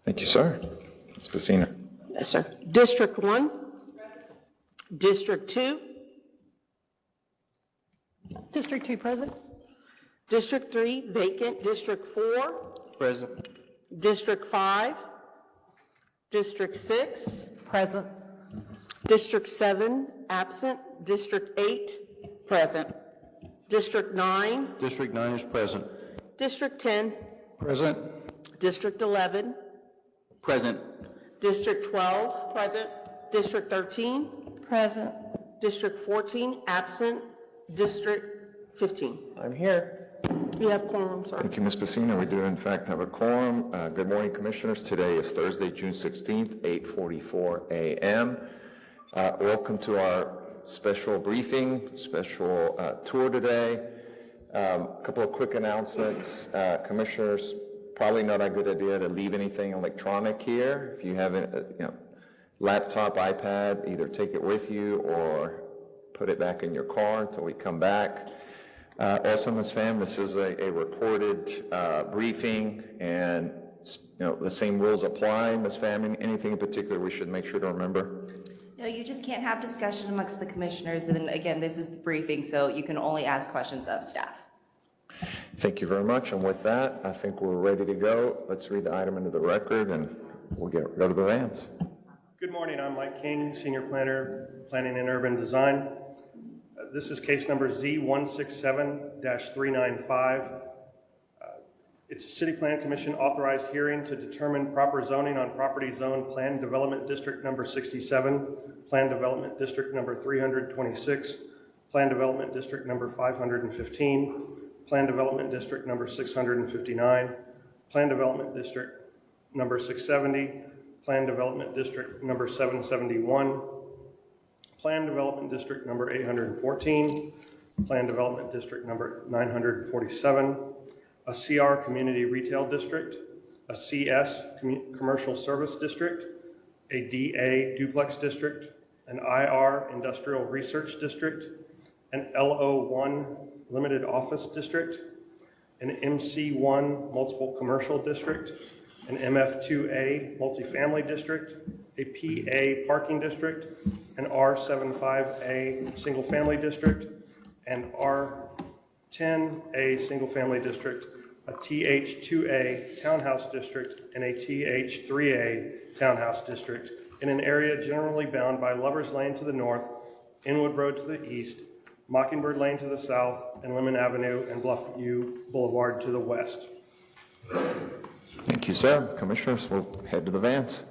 Thank you, sir. Ms. Pacina. Yes, sir. District 1? District 2? District 2 present. District 3 vacant. District 4? Present. District 5? District 6? Present. District 7 absent. District 8 present. District 9? District 9 is present. District 10? Present. District 11? Present. District 12? Present. District 13? Present. District 14 absent. District 15. I'm here. You have quorum, sir. Thank you, Ms. Pacina. We do in fact have a quorum. Good morning, Commissioners. Today is Thursday, June 16th, 8:44 a.m. Welcome to our special briefing, special tour today. A couple of quick announcements. Commissioners, probably not a good idea to leave anything electronic here. If you have a laptop, iPad, either take it with you or put it back in your car until we come back. Also, Ms. Pham, this is a recorded briefing, and the same rules apply. Ms. Pham, anything in particular we should make sure to remember? No, you just can't have discussion amongst the commissioners, and then again, this is the briefing, so you can only ask questions of staff. Thank you very much, and with that, I think we're ready to go. Let's read the item into the record, and we'll go to the vans. Good morning, I'm Mike King, Senior Planner, Planning and Urban Design. This is case number Z167-395. It's a City Plan Commission authorized hearing to determine proper zoning on property zone Plan Development District number 67, Plan Development District number 326, Plan Development District number 515, Plan Development District number 659, Plan Development District number 670, Plan Development District number 771, Plan Development District number 814, Plan Development District number 947, a CR Community Retail District, a CS Commercial Service District, a DA Duplex District, an IR Industrial Research District, an LO1 Limited Office District, an MC1 Multiple Commercial District, an MF2A Multifamily District, a PA Parking District, an R75A Single Family District, an R10A Single Family District, a TH2A Townhouse District, and a TH3A Townhouse District in an area generally bound by Lover's Lane to the north, Inwood Road to the east, Mockingbird Lane to the south, and Lemon Avenue and Bluffview Boulevard to the west. Thank you, sir. Commissioners, we'll head to the vans.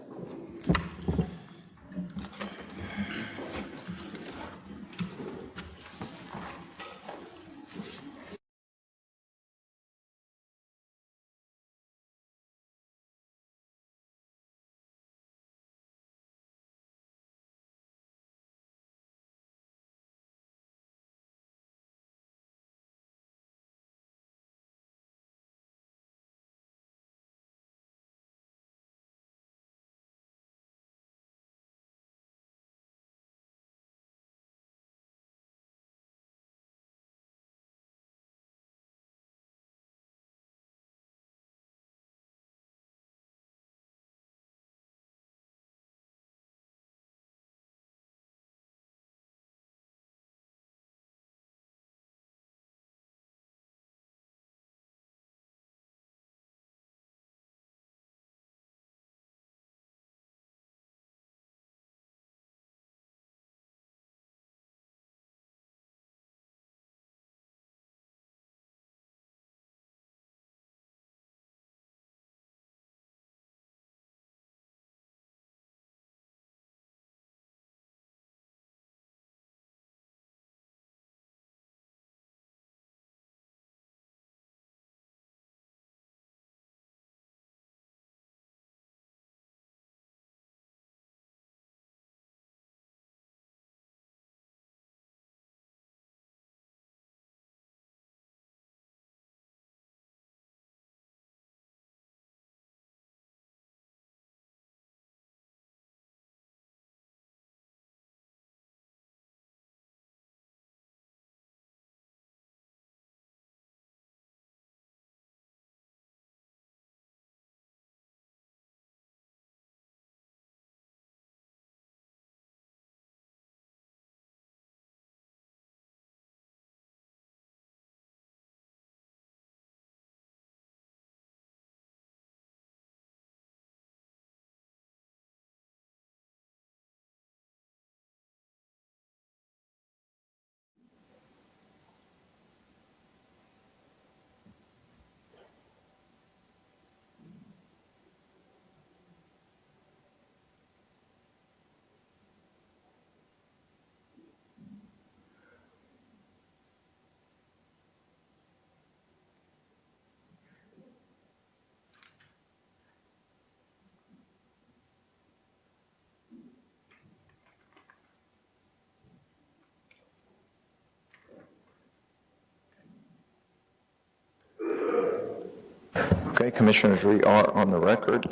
Okay, Commissioners, we are on the record.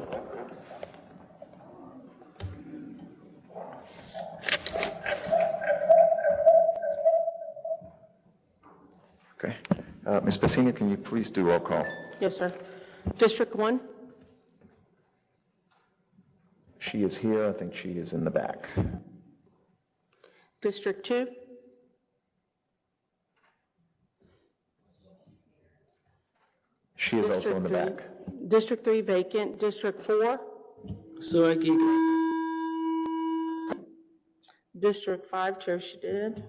Okay. Ms. Pacini, can you please do roll call? Yes, sir. District 1, She is here. I think she is in the back. District 2, She is also in District the 3, back. District 3 vacant, District 4, Sueki. District 5, Chair Shadid,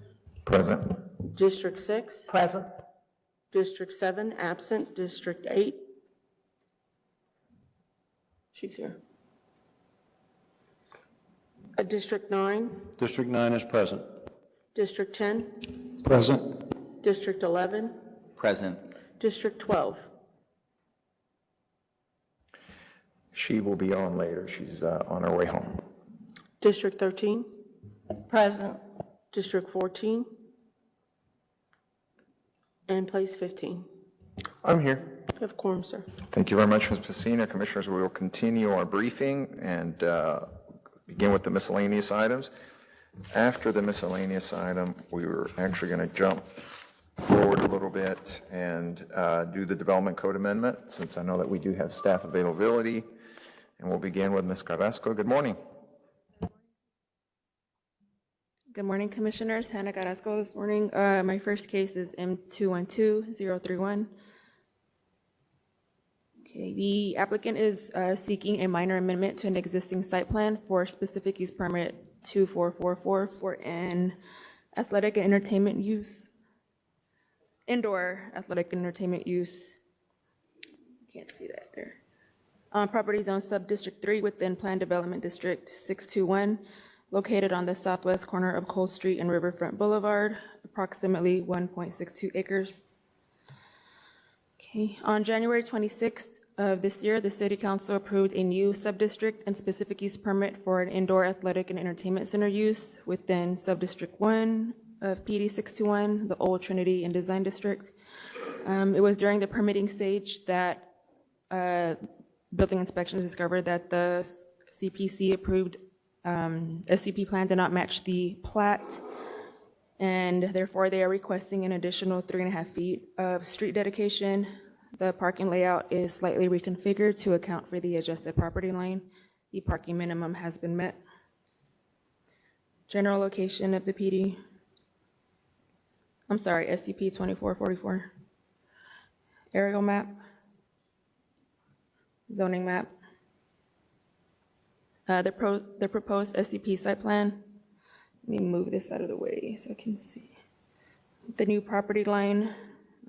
Present. District 6, Present. District 7, absent, District 8. She's here. District 9, District 9 is present. District 10, Present. District 11, Present. District 12. She will be on later. She's on her way home. District 13, Present. District 14, and place 15. I'm here. You have quorum, sir. Thank you very much, Ms. Pacina. Commissioners, we will continue our briefing and begin with the miscellaneous items. After the miscellaneous item, we were actually going to jump forward a little bit and do the Development Code Amendment, since I know that we do have staff availability. And we'll begin with Ms. Carrasco. Good morning. Good morning, Commissioners. Hannah Carrasco this morning. My first case is M212031. Okay, the applicant is seeking a minor amendment to an existing site plan for specific use permit 2444 for an athletic and entertainment use, indoor athletic and entertainment use. Can't see that there. On property zone sub-district 3 within Planned Development District 621, located on the southwest corner of Cole Street and Riverfront Boulevard, approximately 1.62 acres. Okay, on January 26th of this year, the City Council approved a new sub-district and specific use permit for an indoor athletic and entertainment center use within sub-district 1 of PD 621, the Old Trinity and Design District. It was during the permitting stage that building inspections discovered that the CPC approved SCP plan did not match the plat, and therefore they are requesting an additional 3.5 feet of street dedication. The parking layout is slightly reconfigured to account for the adjusted property line. The parking minimum has been met. General location of the PD. I'm sorry, SCP 2444. Aerial map. Zoning map. The proposed SCP site plan. Let me move this out of the way so I can see. The new property line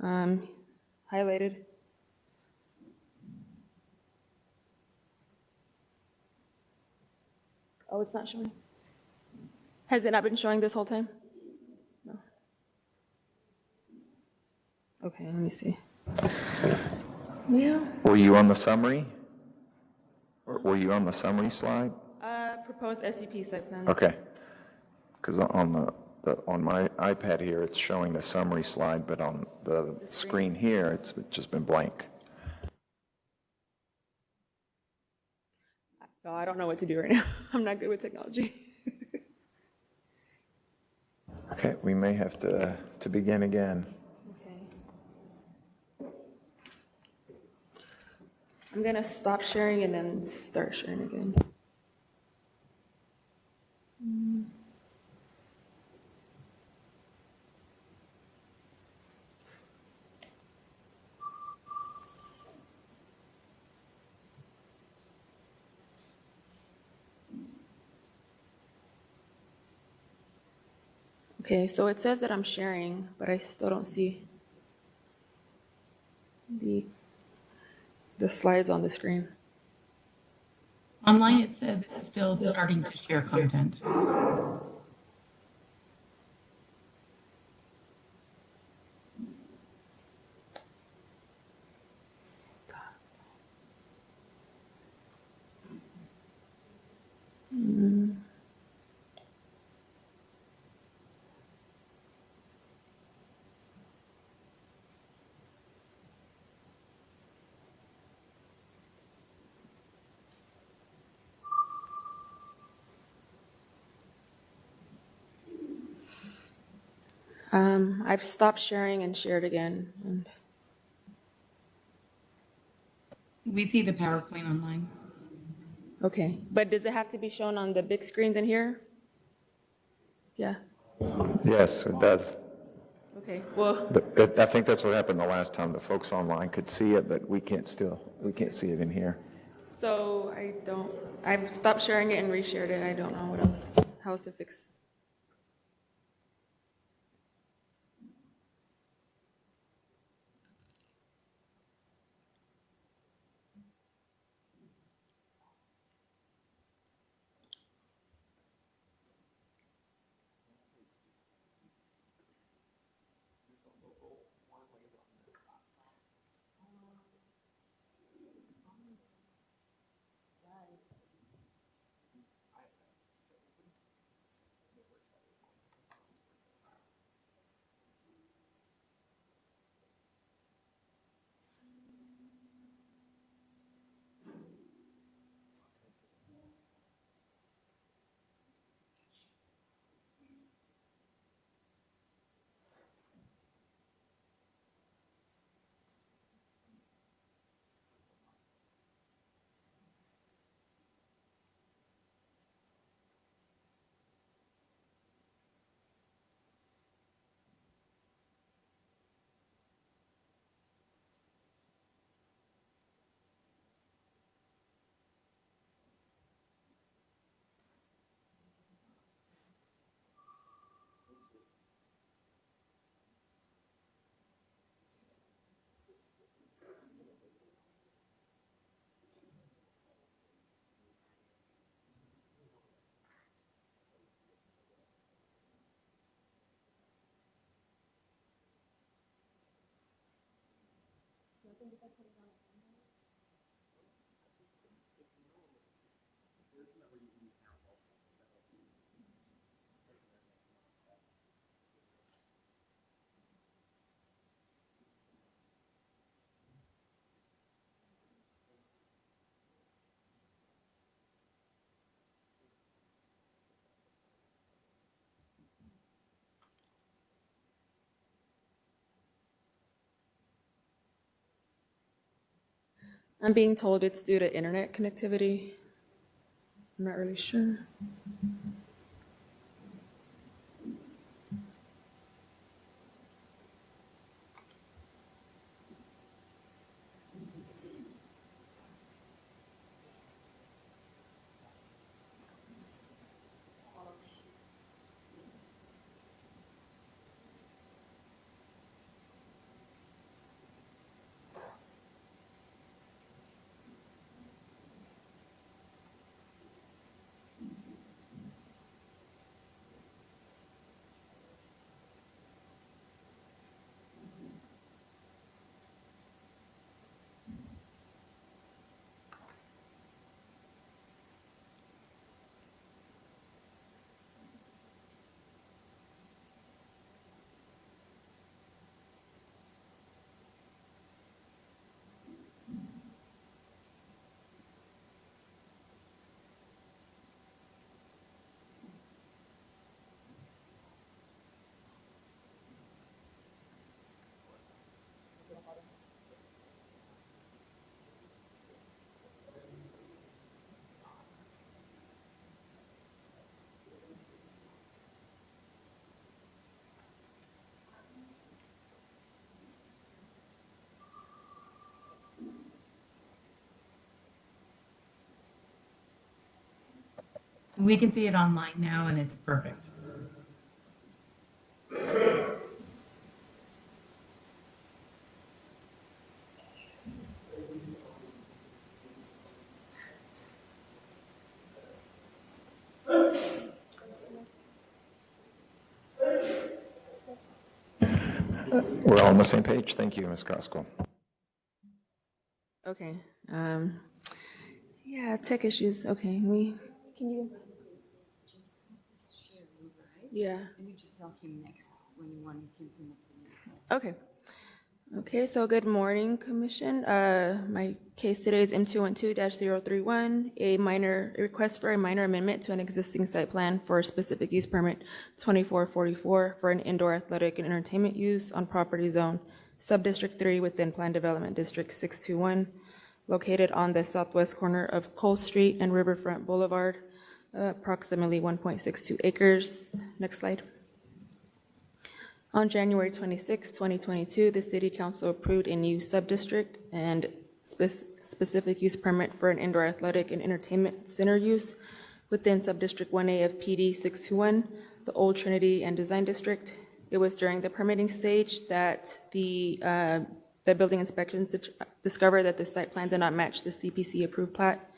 highlighted. Oh, it's not showing. Has it not been showing this whole time? No. Okay, let me see. Yeah. Were you on the summary? Or were you on the summary slide? Proposed SCP site plan. Okay. Because on on my iPad here, it's showing the summary slide, but on the screen here, it's just been blank. Oh, I don't know what to do right now. I'm not good with technology. Okay, we may have to begin again. Okay. I'm gonna stop sharing and then start sharing again. Okay, so it says that I'm sharing, but I still don't see the slides on the screen. Online, it says it's still starting to share content. I've stopped sharing and shared again. And We see the PowerPoint online. okay, but does it have to be shown on the big screens in here? Yeah, Yes, it does. okay, well, I think that's what happened the last time. The folks online could see it, but we can't see it in here. so I've stopped sharing it and reshared it. I don't know what else, how else to fix. I'm being told it's due to internet connectivity. I'm not really sure. We can see it online now, and it's perfect. We're all on the same page. Thank you, Ms. Costco. Okay. Yeah, tech issues. Okay, can you? Yeah. And you just tell him next when you want him to move to the next. Okay. Okay, so good morning, Commission. My case today is M212-031, a request for a minor amendment to an existing site plan for a specific use permit 2444 for an indoor athletic and entertainment use on property zone Subdistrict 3 within Plan Development District 621, located on the southwest corner of Cole Street and Riverfront Boulevard, approximately 1.62 acres. Next slide. On January 26, 2022, the City Council approved a new subdistrict and specific use permit for an indoor athletic and entertainment center use within Subdistrict 1A of PD 621, the Old Trinity and Design District. It was during the permitting stage that the building inspections discovered that the site plan did not match the CPC approved plat.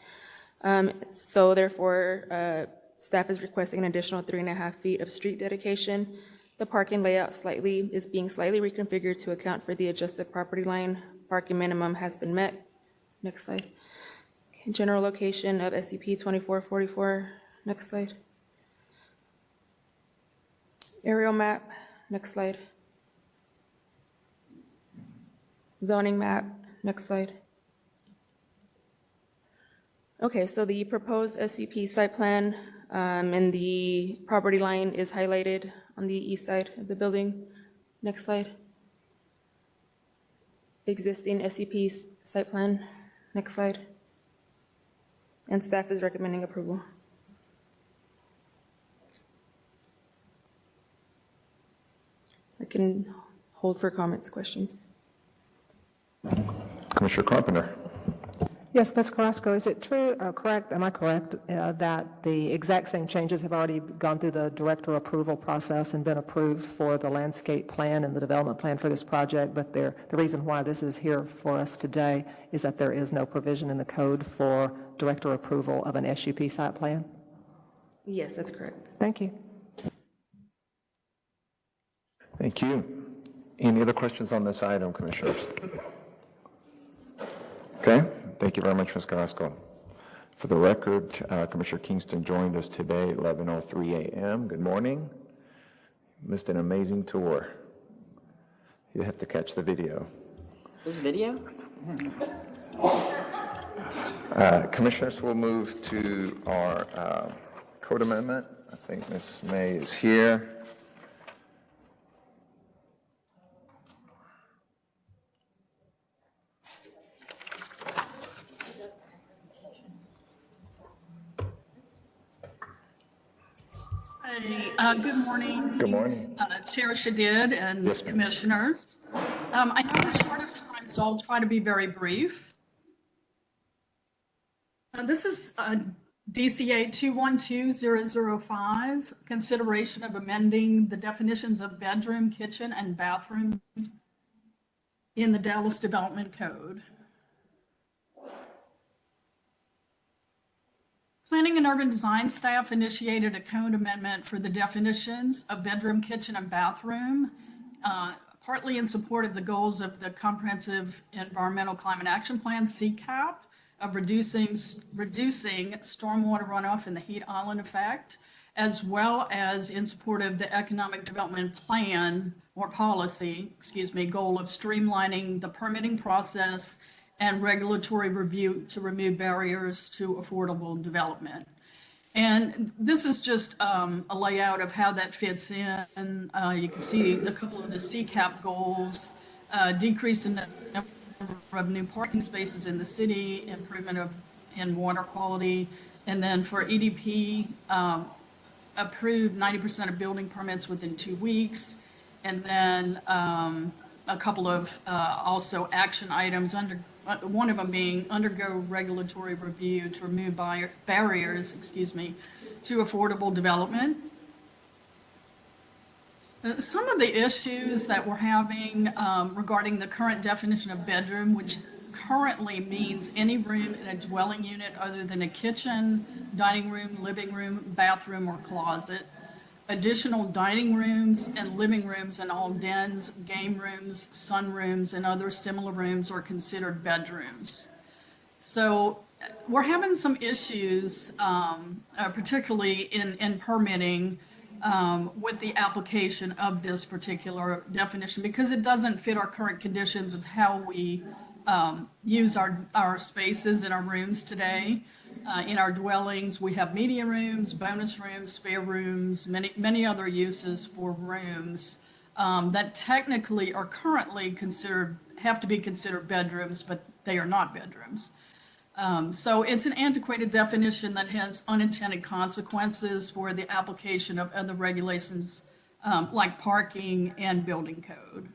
So therefore, staff is requesting an additional 3.5 feet of street dedication. The parking layout is being slightly reconfigured to account for the adjusted property line. Parking minimum has been met. Next slide. Okay, general location of SCP-2444. Next slide. Aerial map. Next slide. Zoning map. Next slide. Okay, so the proposed SCP site plan and the property line is highlighted on the east side of the building. Next slide. Existing SCP site plan. Next slide. And staff is recommending approval. I can hold for comments, questions. Commissioner Carpenter. Yes, Ms. Carrasco, is it true, correct, am I correct, that the exact same changes have already gone through the director approval process and been approved for the landscape plan and the development plan for this project, but the reason why this is here for us today is that there is no provision in the code for director approval of an SUP site plan? Yes, that's correct. Thank you. Thank you. Any other questions on this item, Commissioners? Okay, thank you very much, Ms. Carrasco. For the record, Commissioner Kingston joined us today at 11:03 a.m. Good morning. Missed an amazing tour. You have to catch the video. There's video? Commissioners, we'll move to our code amendment. I think Ms. May is here. Good morning. Good morning. Chair Shadid and Yes, ma'am. commissioners. I know we're short of time, so I'll try to be very brief. This is DCA 212005, consideration of amending the definitions of bedroom, kitchen, and bathroom in the Dallas Development Code. Planning and Urban Design staff initiated a code amendment for the definitions of bedroom, kitchen, and bathroom, partly in support of the goals of the Comprehensive Environmental Climate Action Plan, CCAP, of reducing stormwater runoff and the heat island effect, as well as in support of the Economic Development Plan or policy, goal of streamlining the permitting process and regulatory review to remove barriers to affordable development. And this is just a layout of how that fits in. You can see a couple of the CCAP goals, decrease in the number of new parking spaces in the city, improvement in water quality, and then for EDP, approved 90% of building permits within 2 weeks, and then a couple of also action items one of them being undergo regulatory review to remove barriers, to affordable development. Some of the issues that we're having regarding the current definition of bedroom, which currently means any room in a dwelling unit other than a kitchen, dining room, living room, bathroom, or closet. Additional dining rooms and living rooms in all dens, game rooms, sunrooms, and other similar rooms are considered bedrooms. So we're having some issues, particularly in permitting, with the application of this particular definition because it doesn't fit our current conditions of how we use our spaces in our rooms today. In our dwellings, we have media rooms, bonus rooms, spare rooms, many other uses for rooms that technically are currently have to be considered bedrooms, but they are not bedrooms. So it's an antiquated definition that has unintended consequences for the application of other regulations like parking and building code.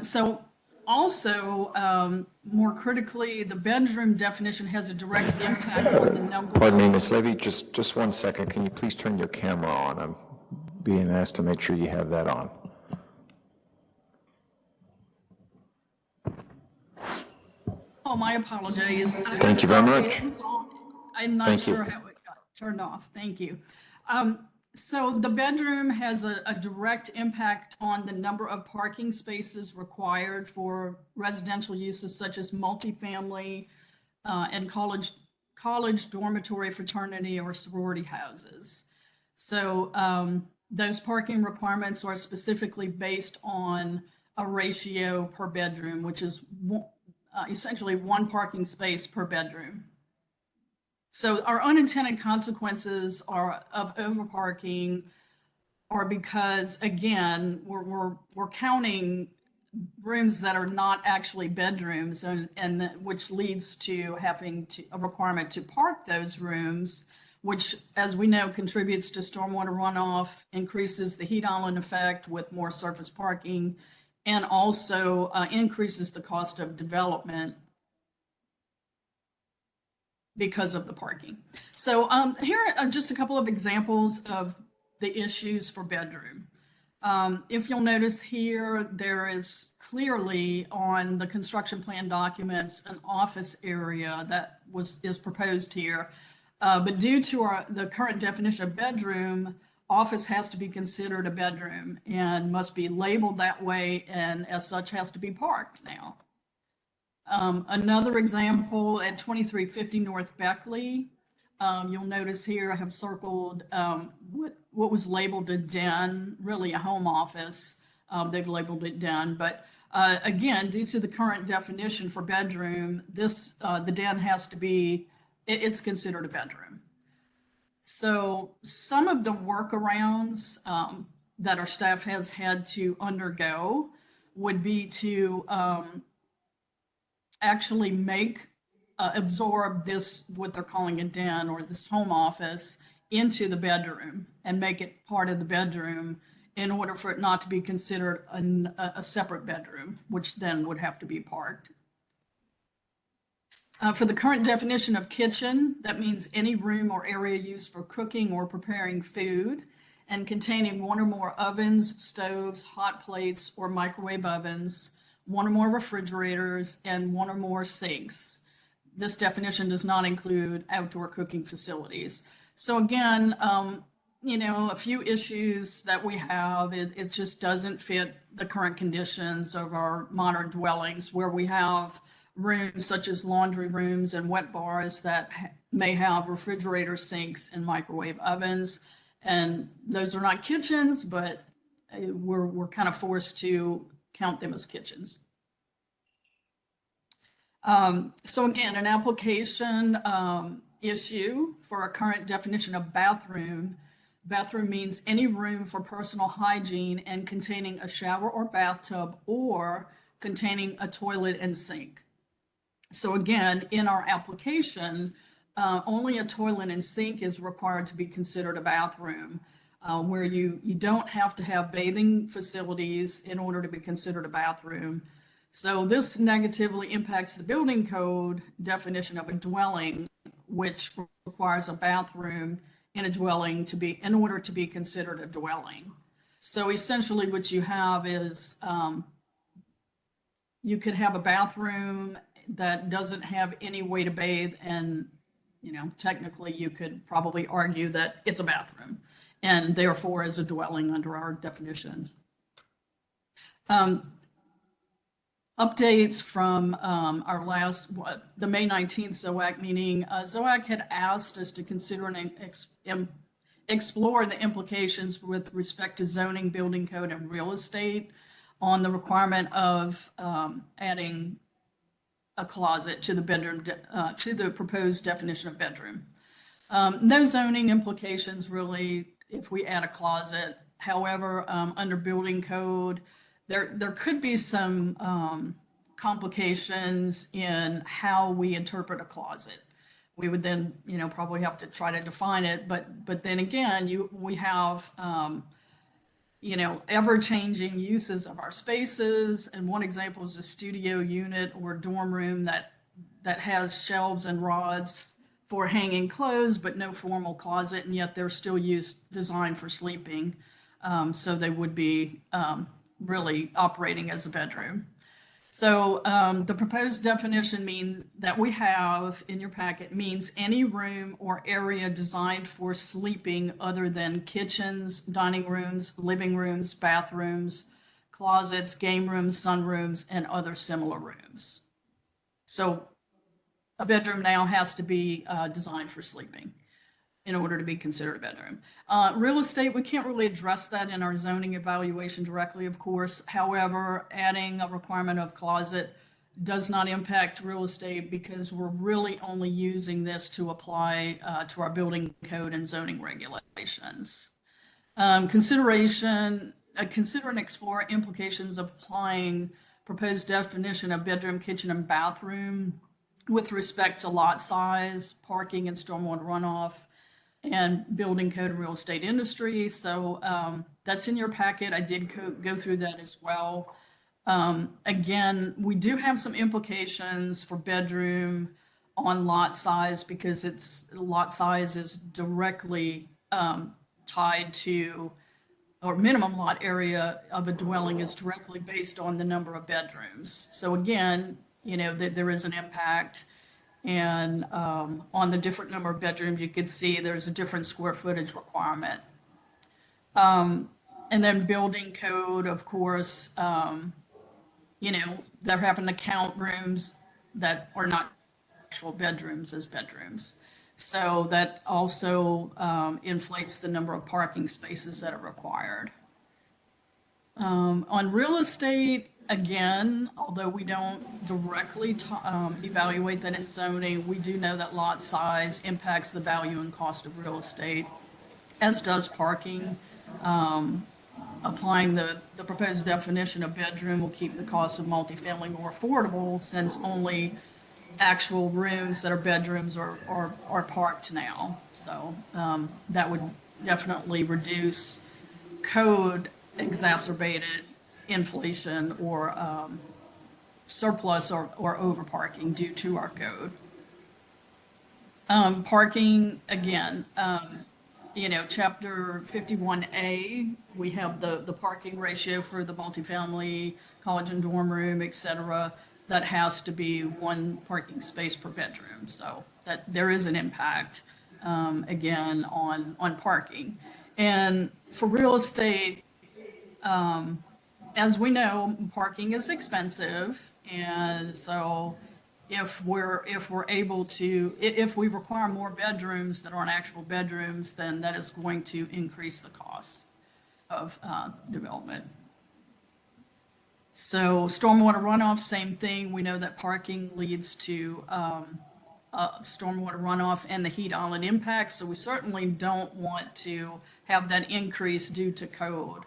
So also, more critically, the bedroom definition has a direct impact on the number. Pardon me, Ms. Levy, just 1 second. Can you please turn your camera on? I'm being asked to make sure you have that on. Oh, my apologies. Thank you very much. I'm not Thank you. sure how it got turned off. Thank you. So the bedroom has a direct impact on the number of parking spaces required for residential uses such as multifamily and college dormitory, fraternity, or sorority houses. So those parking requirements are specifically based on a ratio per bedroom, which is essentially 1 parking space per bedroom. So our unintended consequences of overparking are because, again, we're counting rooms that are not actually bedrooms, and which leads to having a requirement to park those rooms, which, as we know, contributes to stormwater runoff, increases the heat island effect with more surface parking, and also increases the cost of development because of the parking. So here are just a couple of examples of the issues for bedroom. If you'll notice here, there is clearly on the construction plan documents an office area that is proposed here. But due to the current definition of bedroom, office has to be considered a bedroom and must be labeled that way, and as such has to be parked now. Another example at 2350 North Beckley, you'll notice here I have circled what was labeled a den, really a home office. They've labeled it den, but again, due to the current definition for bedroom, the den has to be, it's considered a bedroom. So some of the workarounds that our staff has had to undergo would be to actually absorb this, what they're calling a den or this home office, into the bedroom and make it part of the bedroom in order for it not to be considered a separate bedroom, which then would have to be parked. For the current definition of kitchen, that means any room or area used for cooking or preparing food and containing 1 or more ovens, stoves, hot plates, or microwave ovens, 1 or more refrigerators, and 1 or more sinks. This definition does not include outdoor cooking facilities. So again, a few issues that we have, it just doesn't fit the current conditions of our modern dwellings where we have rooms such as laundry rooms and wet bars that may have refrigerators, sinks, and microwave ovens. And those are not kitchens, but we're kind of forced to count them as kitchens. So again, an application issue for a current definition of bathroom. Bathroom means any room for personal hygiene and containing a shower or bathtub or containing a toilet and sink. So again, in our application, only a toilet and sink is required to be considered a bathroom, where you don't have to have bathing facilities in order to be considered a bathroom. So this negatively impacts the building code definition of a dwelling, which requires a bathroom in a dwelling in order to be considered a dwelling. So essentially what you have is you could have a bathroom that doesn't have any way to bathe, and technically you could probably argue that it's a bathroom and therefore is a dwelling under our definitions. updates from our the May 19th ZOAC meeting. ZOAC had asked us to consider and explore the implications with respect to zoning, building code, and real estate on the requirement of adding a closet to the bedroom, to the proposed definition of bedroom. No zoning implications really if we add a closet. However, under building code, there could be some complications in how we interpret a closet. We would then, probably have to try to define it, but then again, we have, ever-changing uses of our spaces. And one example is a studio unit or dorm room that has shelves and rods for hanging clothes, but no formal closet, and yet they're still designed for sleeping. So they would be really operating as a bedroom. So the proposed definition that we have in your packet means any room or area designed for sleeping other than kitchens, dining rooms, living rooms, bathrooms, closets, game rooms, sunrooms, and other similar rooms. So a bedroom now has to be designed for sleeping in order to be considered a bedroom. Real estate, we can't really address that in our zoning evaluation directly, of course. However, adding a requirement of closet does not impact real estate because we're really only using this to apply to our building code and zoning regulations. Consider and explore implications of applying proposed definition of bedroom, kitchen, and bathroom with respect to lot size, parking, and stormwater runoff, and building code and real estate industry. So that's in your packet. I did go through that as well. Again, we do have some implications for bedroom on lot size because lot size is directly tied to, or minimum lot area of a dwelling is directly based on the number of bedrooms. So again, there is an impact. And on the different number of bedrooms, you can see there's a different square footage requirement. And then building code, of course, they're having to count rooms that are not actual bedrooms as bedrooms. So that also inflates the number of parking spaces that are required. On real estate, again, although we don't directly evaluate that in zoning, we do know that lot size impacts the value and cost of real estate, as does parking. Applying the proposed definition of bedroom will keep the cost of multifamily more affordable since only actual rooms that are bedrooms are parked now. So that would definitely reduce code exacerbated inflation or surplus or over parking due to our code. Parking, again, chapter 51A, we have the parking ratio for the multifamily, college and dorm room, et cetera. That has to be one parking space per bedroom. So that there is an impact, again, on parking. And for real estate, as we know, parking is expensive, and so if we require more bedrooms that aren't actual bedrooms, then that is going to increase the cost of development. So stormwater runoff, same thing. We know that parking leads to stormwater runoff and the heat island impact, so we certainly don't want to have that increase due to code.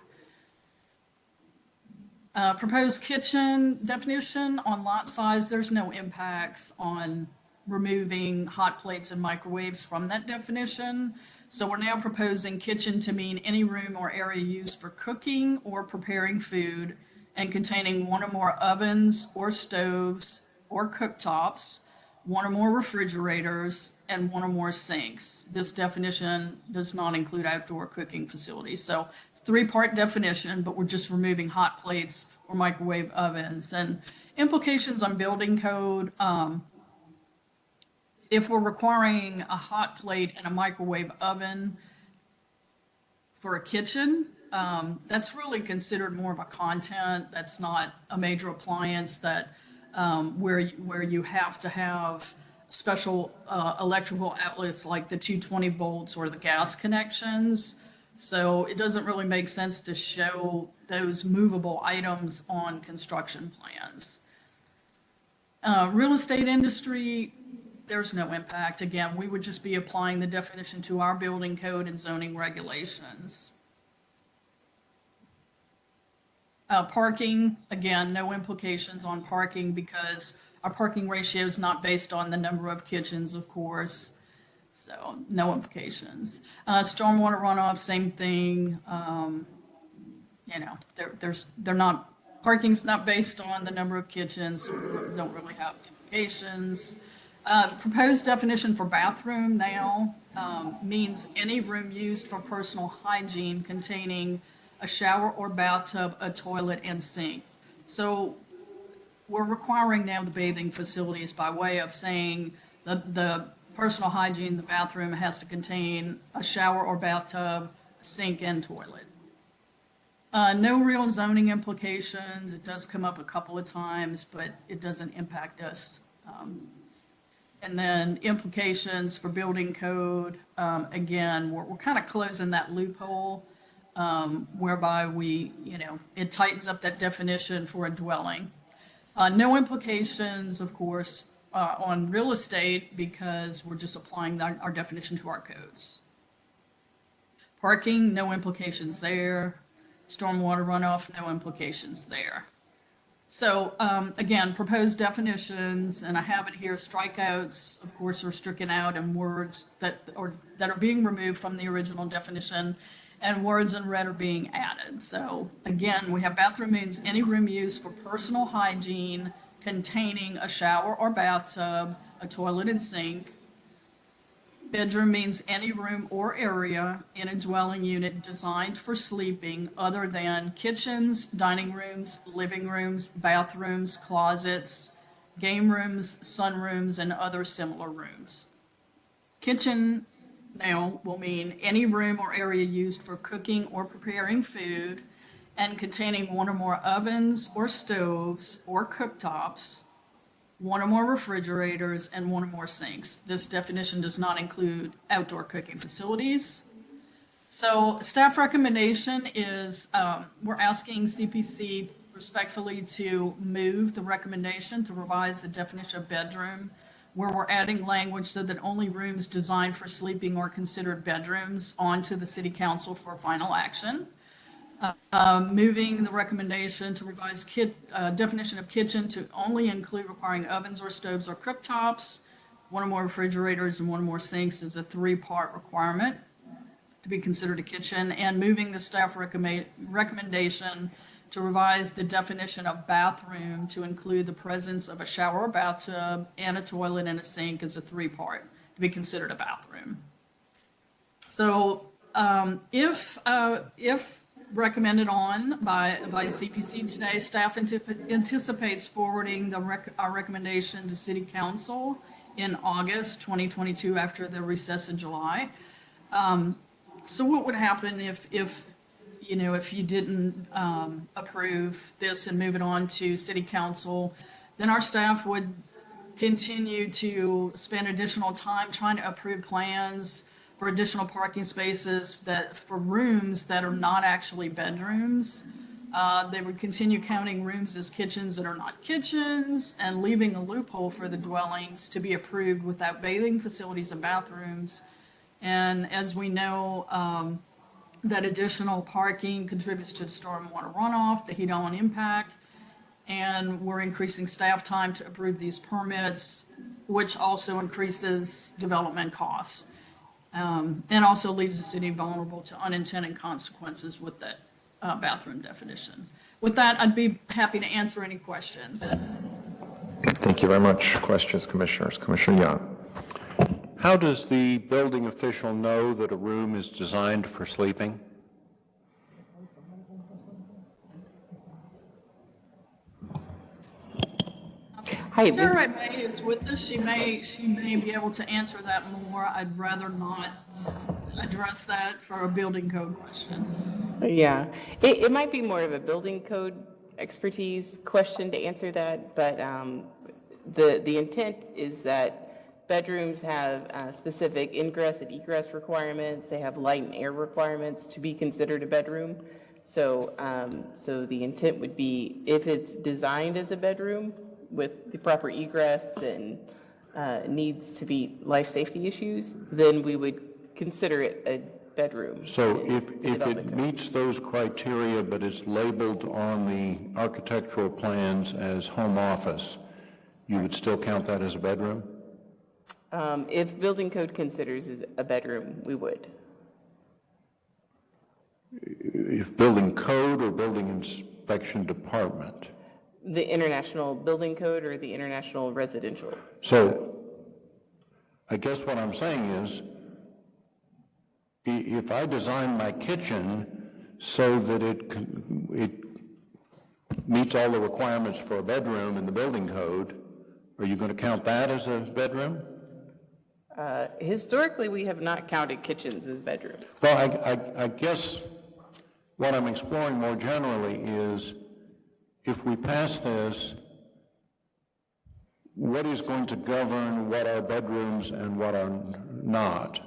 Proposed kitchen definition on lot size, there's no impacts on removing hot plates and microwaves from that definition. So we're now proposing kitchen to mean any room or area used for cooking or preparing food and containing one or more ovens or stoves or cooktops, one or more refrigerators, and one or more sinks. This definition does not include outdoor cooking facilities. So it's a three-part definition, but we're just removing hot plates or microwave ovens. And implications on building code, if we're requiring a hot plate and a microwave oven for a kitchen, that's really considered more of a content. That's not a major appliance that, where you have to have special electrical outlets like the 220 volts or the gas connections. So it doesn't really make sense to show those movable items on construction plans. Real estate industry, there's no impact. Again, we would just be applying the definition to our building code and zoning regulations. Parking, again, no implications on parking because our parking ratio is not based on the number of kitchens, of course. So no implications. Stormwater runoff, same thing. You know, they're not, parking's not based on the number of kitchens, so don't really have implications. Proposed definition for bathroom now means any room used for personal hygiene containing a shower or bathtub, a toilet, and sink. So we're requiring now the bathing facilities by way of saying the personal hygiene, the bathroom has to contain a shower or bathtub, a sink, and toilet. No real zoning implications. It does come up a couple of times, but it doesn't impact us. And then implications for building code, again, we're kind of closing that loophole whereby it tightens up that definition for a dwelling. No implications, of course, on real estate because we're just applying our definition to our codes. Parking, no implications there. Stormwater runoff, no implications there. So again, proposed definitions, and I have it here, strikeouts, of course, are stricken out, and words that are being removed from the original definition, and words in red are being added. So again, we have bathroom means any room used for personal hygiene containing a shower or bathtub, a toilet and sink. Bedroom means any room or area in a dwelling unit designed for sleeping other than kitchens, dining rooms, living rooms, bathrooms, closets, game rooms, sunrooms, and other similar rooms. Kitchen now will mean any room or area used for cooking or preparing food and containing one or more ovens or stoves or cooktops, one or more refrigerators, and one or more sinks. This definition does not include outdoor cooking facilities. So staff recommendation is we're asking CPC respectfully to move the recommendation to revise the definition of bedroom, where we're adding language so that only rooms designed for sleeping are considered bedrooms onto the City Council for final action. Moving the recommendation to revise definition of kitchen to only include requiring ovens or stoves or cooktops, one or more refrigerators, and one or more sinks is a 3-part requirement to be considered a kitchen, and moving the staff recommendation to revise the definition of bathroom to include the presence of a shower or bathtub and a toilet and a sink as a 3-part to be considered a bathroom. So if recommended on by CPC today, staff anticipates forwarding our recommendation to City Council in August 2022 after the recess in July. So what would happen if you didn't approve this and move it on to City Council? Then our staff would continue to spend additional time trying to approve plans for additional parking spaces for rooms that are not actually bedrooms. They would continue counting rooms as kitchens that are not kitchens and leaving a loophole for the dwellings to be approved without bathing facilities and bathrooms. And as we know, that additional parking contributes to the stormwater runoff, the heat island impact, and we're increasing staff time to approve these permits, which also increases development costs. And also leaves the city vulnerable to unintended consequences with that bathroom definition. With that, I'd be happy to answer any questions. Thank you very much. Questions, Commissioners? Commissioner Young. How does the building official know that a room is designed for sleeping? Hi, this- Sarah May is with us. She may be able to answer that more. I'd rather not address that for a building code question. Yeah, it might be more of a building code expertise question to answer that, but the intent is that bedrooms have specific ingress and egress requirements. They have light and air requirements to be considered a bedroom. So, so the intent would be if it's designed as a bedroom with the proper egress and needs to meet life safety issues, then we would consider it a bedroom. So in if development it code. meets those criteria, but it's labeled on the architectural plans as home office, you would still count that as a bedroom? If building code considers it a bedroom, we would. If building code or building inspection department? The international building code or the international residential? So I guess what I'm saying is, if I design my kitchen so that it meets all the requirements for a bedroom in the building code, are you going to count that as a bedroom? Historically, we have not counted kitchens as bedrooms. Well, I guess what I'm exploring more generally is, if we pass this, what is going to govern what are bedrooms and what are not?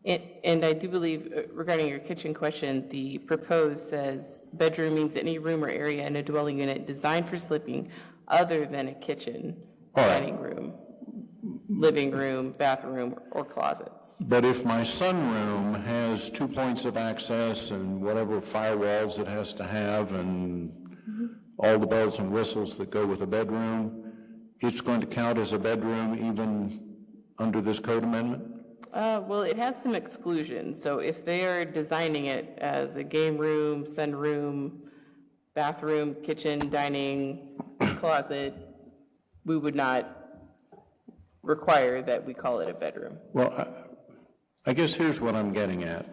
And I do believe, regarding your kitchen question, the proposed says bedroom means any room or area in a dwelling unit designed for sleeping other than a kitchen, All right. dining room, living room, bathroom, or closets. But if my sunroom has 2 points of access and whatever firewalls it has to have and all the bells and whistles that go with a bedroom, it's going to count as a bedroom even under this code amendment? Well, it has some exclusions. So if they are designing it as a game room, sunroom, bathroom, kitchen, dining, closet, we would not require that we call it a bedroom. Well, I guess here's what I'm getting at.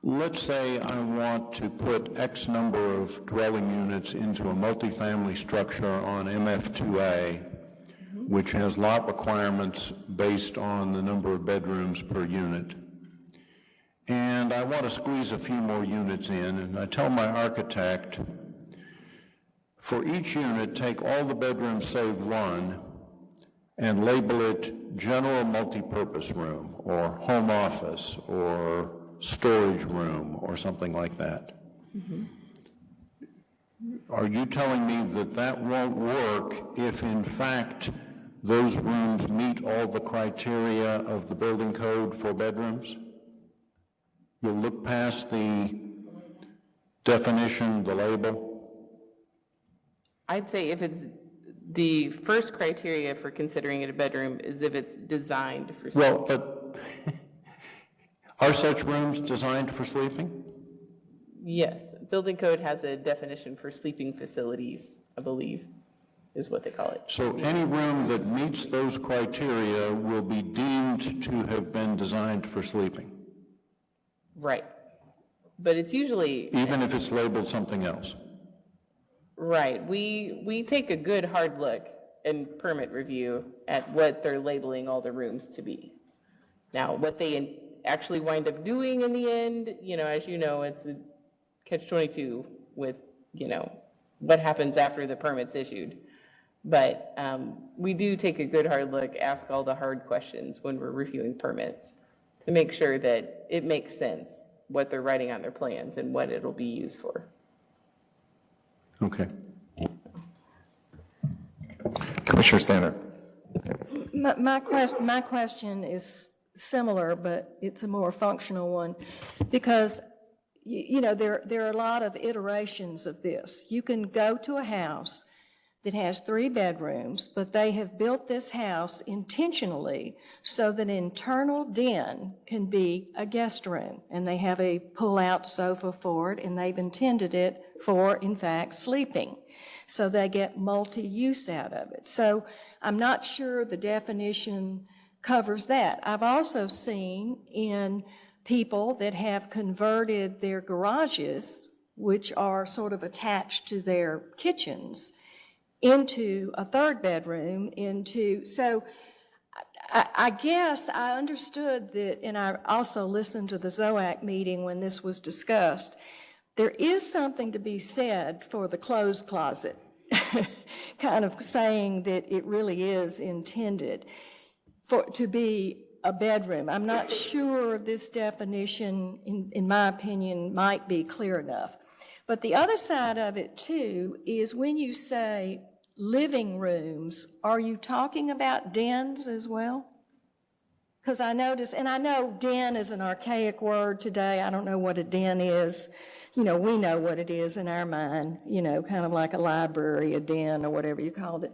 Let's say I want to put X number of dwelling units into a multifamily structure on MF2A, which has lot requirements based on the number of bedrooms per unit. And I want to squeeze a few more units in, and I tell my architect, for each unit, take all the bedrooms save one and label it general multipurpose room, or home office, or storage room, or something like that. Are you telling me that that won't work if, in fact, those rooms meet all the criteria of the building code for bedrooms? You'll look past the definition, the label? I'd say if it's, the first criteria for considering it a bedroom is if it's designed for sleeping. Well, but are such rooms designed for sleeping? Yes, building code has a definition for sleeping facilities, I believe, is what they call it. So any room that meets those criteria will be deemed to have been designed for sleeping, Right. But it's usually, even if it's labeled something else? right, we take a good hard look in permit review at what they're labeling all the rooms to be. Now, what they actually wind up doing in the end, you know, as you know, it's a catch-22 with, you know, what happens after the permit's issued. But we do take a good hard look, ask all the hard questions when we're reviewing permits to make sure that it makes sense, what they're writing on their plans and what it'll be used for. Okay. Commissioner Stanner. My question is similar, but it's a more functional one, because, you know, there are a lot of iterations of this. You can go to a house that has 3 bedrooms, but they have built this house intentionally so that an internal den can be a guest room, and they have a pull-out sofa for it, and they've intended it for, in fact, sleeping. So they get multi-use out of it. So I'm not sure the definition covers that. I've also seen in people that have converted their garages, which are sort of attached to their kitchens, into a third bedroom, so I guess I understood that, and I also listened to the ZOAC meeting when this was discussed. There is something to be said for the clothes closet, kind of saying that it really is intended to be a bedroom. I'm not sure this definition, in my opinion, might be clear enough. But the other side of it, too, is when you say living rooms, are you talking about dens as well? Because I notice, and I know den is an archaic word today. I don't know what a den is. We know what it is in our mind, kind of like a library, a den, or whatever you called it.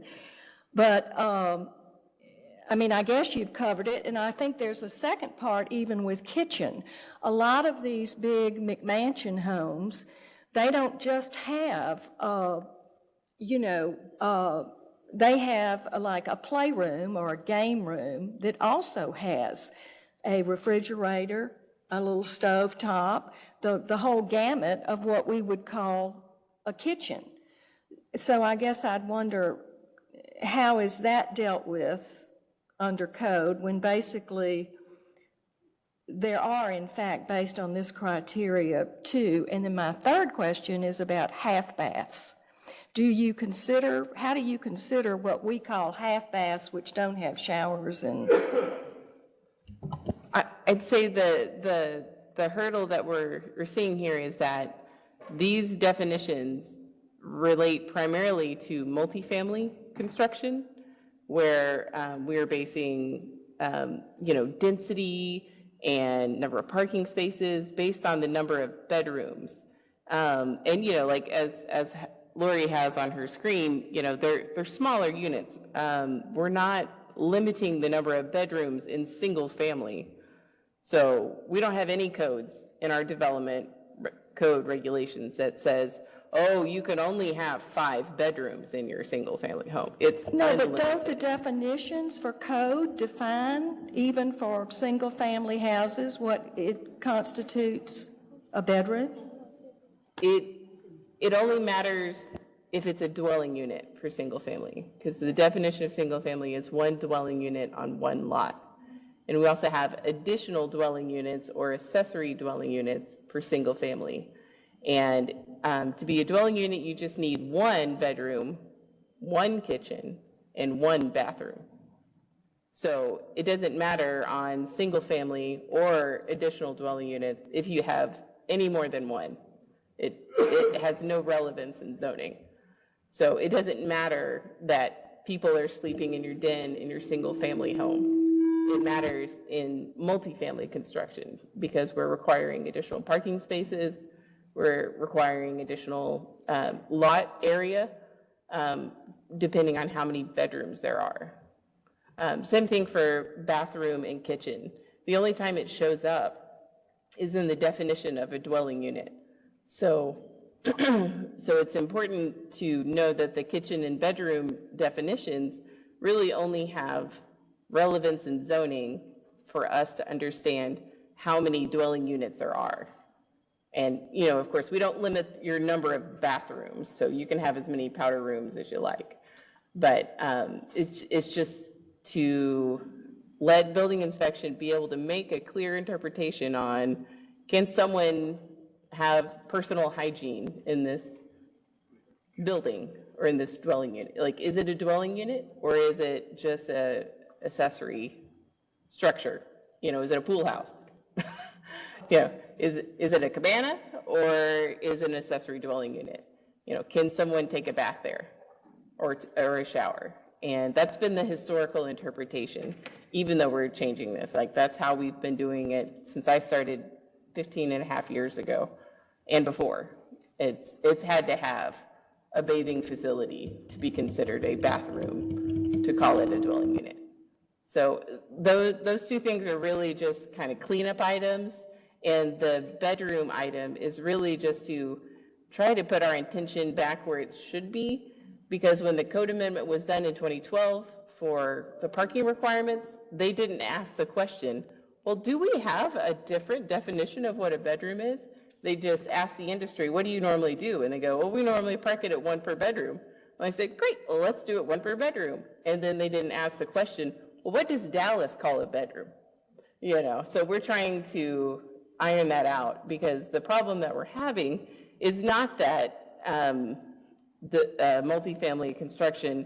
But, I guess you've covered it, and I think there's a second part even with kitchen. A lot of these big McMansion homes, they don't just have, they have like a playroom or a game room that also has a refrigerator, a little stove top, the whole gamut of what we would call a kitchen. So I guess I'd wonder, how is that dealt with under code when basically there are, in fact, based on this criteria, two? And then my third question is about half baths. How do you consider what we call half baths, which don't have showers? And I'd say the hurdle that we're seeing here is that these definitions relate primarily to multifamily construction, where we are basing, density and number of parking spaces based on the number of bedrooms. And, like as Lori has on her screen, they're smaller units. We're not limiting the number of bedrooms in single family. So we don't have any codes in our development code regulations that says, oh, you can only have 5 bedrooms in your single family home. It's no, but unlimited. don't the definitions for code define, even for single family houses, what it constitutes a bedroom? It only matters if it's a dwelling unit for single family, because the definition of single family is one dwelling unit on one lot. And we also have additional dwelling units or accessory dwelling units for single family. And to be a dwelling unit, you just need 1 bedroom, 1 kitchen, and 1 bathroom. So it doesn't matter on single family or additional dwelling units if you have any more than 1. It has no relevance in zoning. So it doesn't matter that people are sleeping in your den in your single family home. It matters in multifamily construction because we're requiring additional parking spaces, we're requiring additional lot area, depending on how many bedrooms there are. Same thing for bathroom and kitchen. The only time it shows up is in the definition of a dwelling unit. So it's important to know that the kitchen and bedroom definitions really only have relevance in zoning for us to understand how many dwelling units there are. And, of course, we don't limit your number of bathrooms, so you can have as many powder rooms as you like. But it's just to let building inspection be able to make a clear interpretation on, can someone have personal hygiene in this building or in this dwelling unit? Like, is it a dwelling unit or is it just a accessory structure? Is it a pool house? Is it a cabana or is it an accessory dwelling unit? Can someone take a bath there or a shower? And that's been the historical interpretation, even though we're changing this. Like, that's how we've been doing it since I started 15 and a half years ago and before. It's had to have a bathing facility to be considered a bathroom to call it a dwelling unit. So those two things are really just kind of cleanup items, and the bedroom item is really just to try to put our intention back where it should be, because when the code amendment was done in 2012 for the parking requirements, they didn't ask the question, well, do we have a different definition of what a bedroom is? They just asked the industry, what do you normally do? And they go, well, we normally park it at 1 per bedroom. I said, great, well, let's do it one per bedroom. And then they didn't ask the question, well, what does Dallas call a bedroom? You know, so we're trying to iron that out, because the problem that we're having is not that the multifamily construction,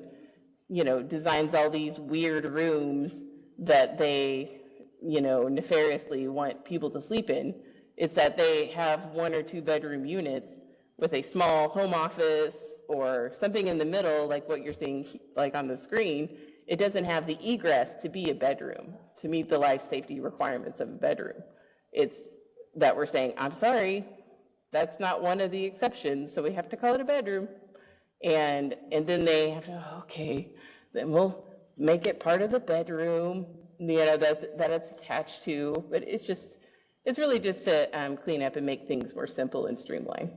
you know, designs all these weird rooms that they, you know, nefariously want people to sleep in. It's that they have 1 or 2 bedroom units with a small home office or something in the middle, like what you're seeing like on the screen. It doesn't have the egress to be a bedroom, to meet the life safety requirements of a bedroom. It's that we're saying, I'm sorry, that's not one of the exceptions, so we have to call it a bedroom. And then they have to, okay, then we'll make it part of the bedroom, you know, that it's attached to. But it's really just to clean up and make things more simple and streamlined.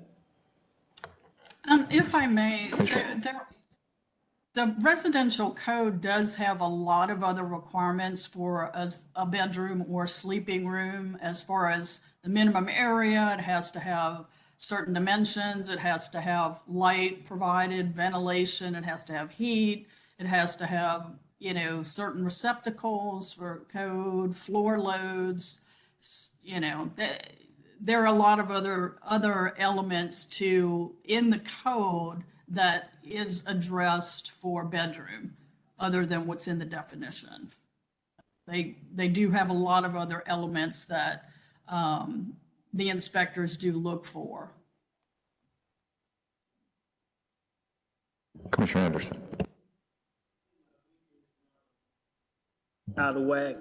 If I may, the residential code does have a lot of other requirements for a bedroom or sleeping room. As far as the minimum area, it has to have certain dimensions, it has to have light provided, ventilation, it has to have heat, it has to have, you know, certain receptacles for code, floor loads, you know, there are a lot of other elements in the code that is addressed for bedroom, other than what's in the definition. They do have a lot of other elements that the inspectors do look for. Commissioner Anderson. Out of whack.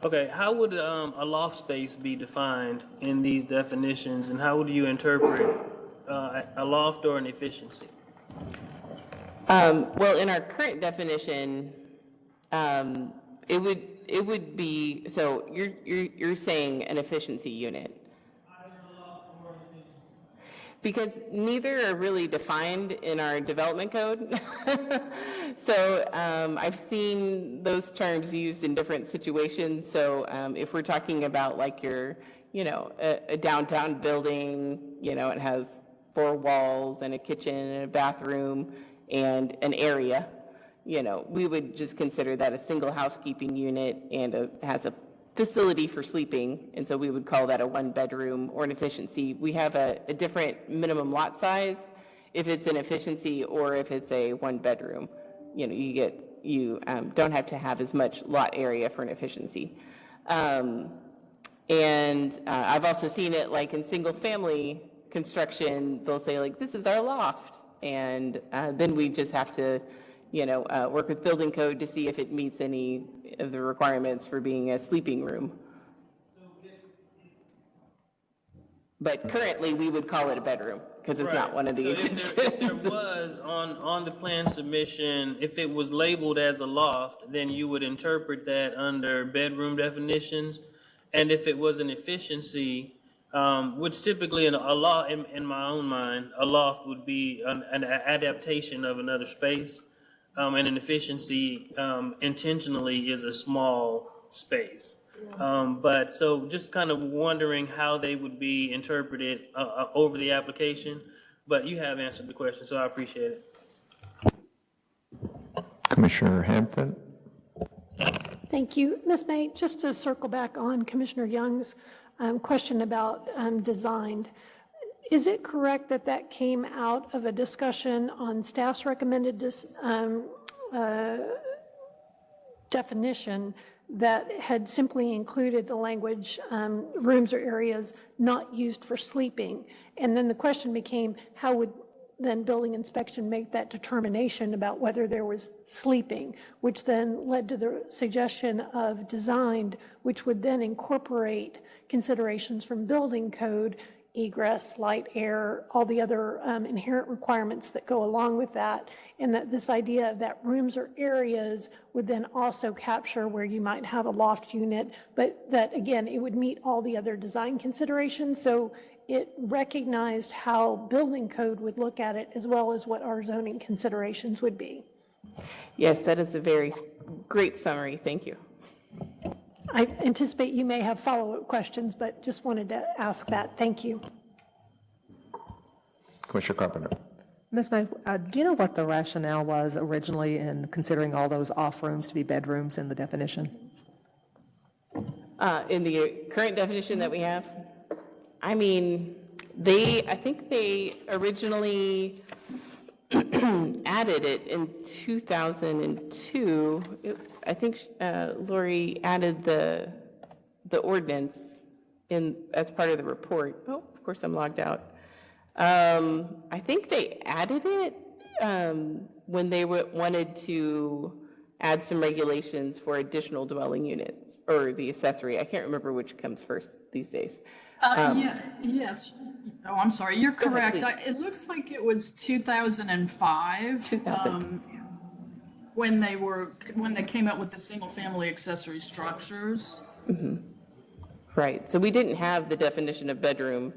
Okay, how would a loft space be defined in these definitions, and how would you interpret a loft or an efficiency? Well, in our current definition, it would be, so you're saying an efficiency unit. Because neither are really defined in our development code. So I've seen those terms used in different situations. So if we're talking about like a downtown building, you know, it has 4 walls and a kitchen and a bathroom and an area, you know, we would just consider that a single housekeeping unit and has a facility for sleeping, and so we would call that a 1-bedroom or an efficiency. We have a different minimum lot size if it's an efficiency or if it's a 1-bedroom. You know, you don't have to have as much lot area for an efficiency. And I've also seen it like in single family construction, they'll say like, this is our loft. And then we just have to, you know, work with building code to see if it meets any of the requirements for being a sleeping room. But currently, we would call it a bedroom, because it's not one of these. So if there was on the plan submission, if it was labeled as a loft, then you would interpret that under bedroom definitions. And if it was an efficiency, which typically in my own mind, a loft would be an adaptation of another space. And an efficiency intentionally is a small space. But so just kind of wondering how they would be interpreted over the application. But you have answered the question, so I appreciate it. Commissioner Hampton. Thank you. Ms. May, just to circle back on Commissioner Young's question about designed. Is it correct that that came out of a discussion on staff's recommended definition that had simply included the language rooms or areas not used for sleeping? And then the question became, how would then building inspection make that determination about whether there was sleeping, which then led to the suggestion of designed, which would then incorporate considerations from building code, egress, light, air, all the other inherent requirements that go along with that, and that this idea that rooms or areas would then also capture where you might have a loft unit, but that, again, it would meet all the other design considerations. So it recognized how building code would look at it as well as what our zoning considerations would be. Yes, that is a very great summary. Thank you. I anticipate you may have follow-up questions, but just wanted to ask that. Thank you. Commissioner Carpenter. Ms. May, do you know what the rationale was originally in considering all those off rooms to be bedrooms in the definition? In the current definition that we have, I mean, I think they originally added it in 2002. I think Lori added the ordinance as part of the report. Oh, of course, I'm logged out. I think they added it when they wanted to add some regulations for additional dwelling units or the accessory. I can't remember which comes first these days. Yes. Oh, I'm sorry. You're correct. please. It looks like it was 2005. When they came up with the single-family accessory structures. Right. So we didn't have the definition of bedroom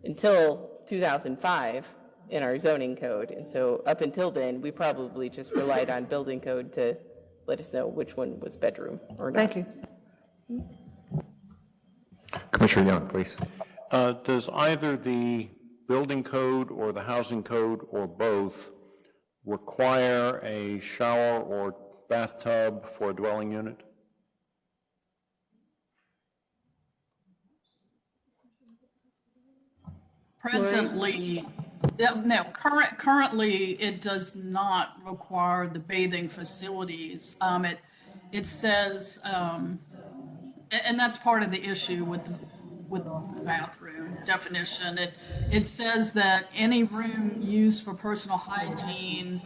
until 2005 in our zoning code. And so up until then, we probably just relied on building code to let us know which one was bedroom or not. Thank you. Commissioner Young, please. Does either the building code or the housing code or both require a shower or bathtub for a dwelling unit? Presently, currently, it does not require the bathing facilities. It says, and that's part of the issue with the bathroom definition. It says that any room used for personal hygiene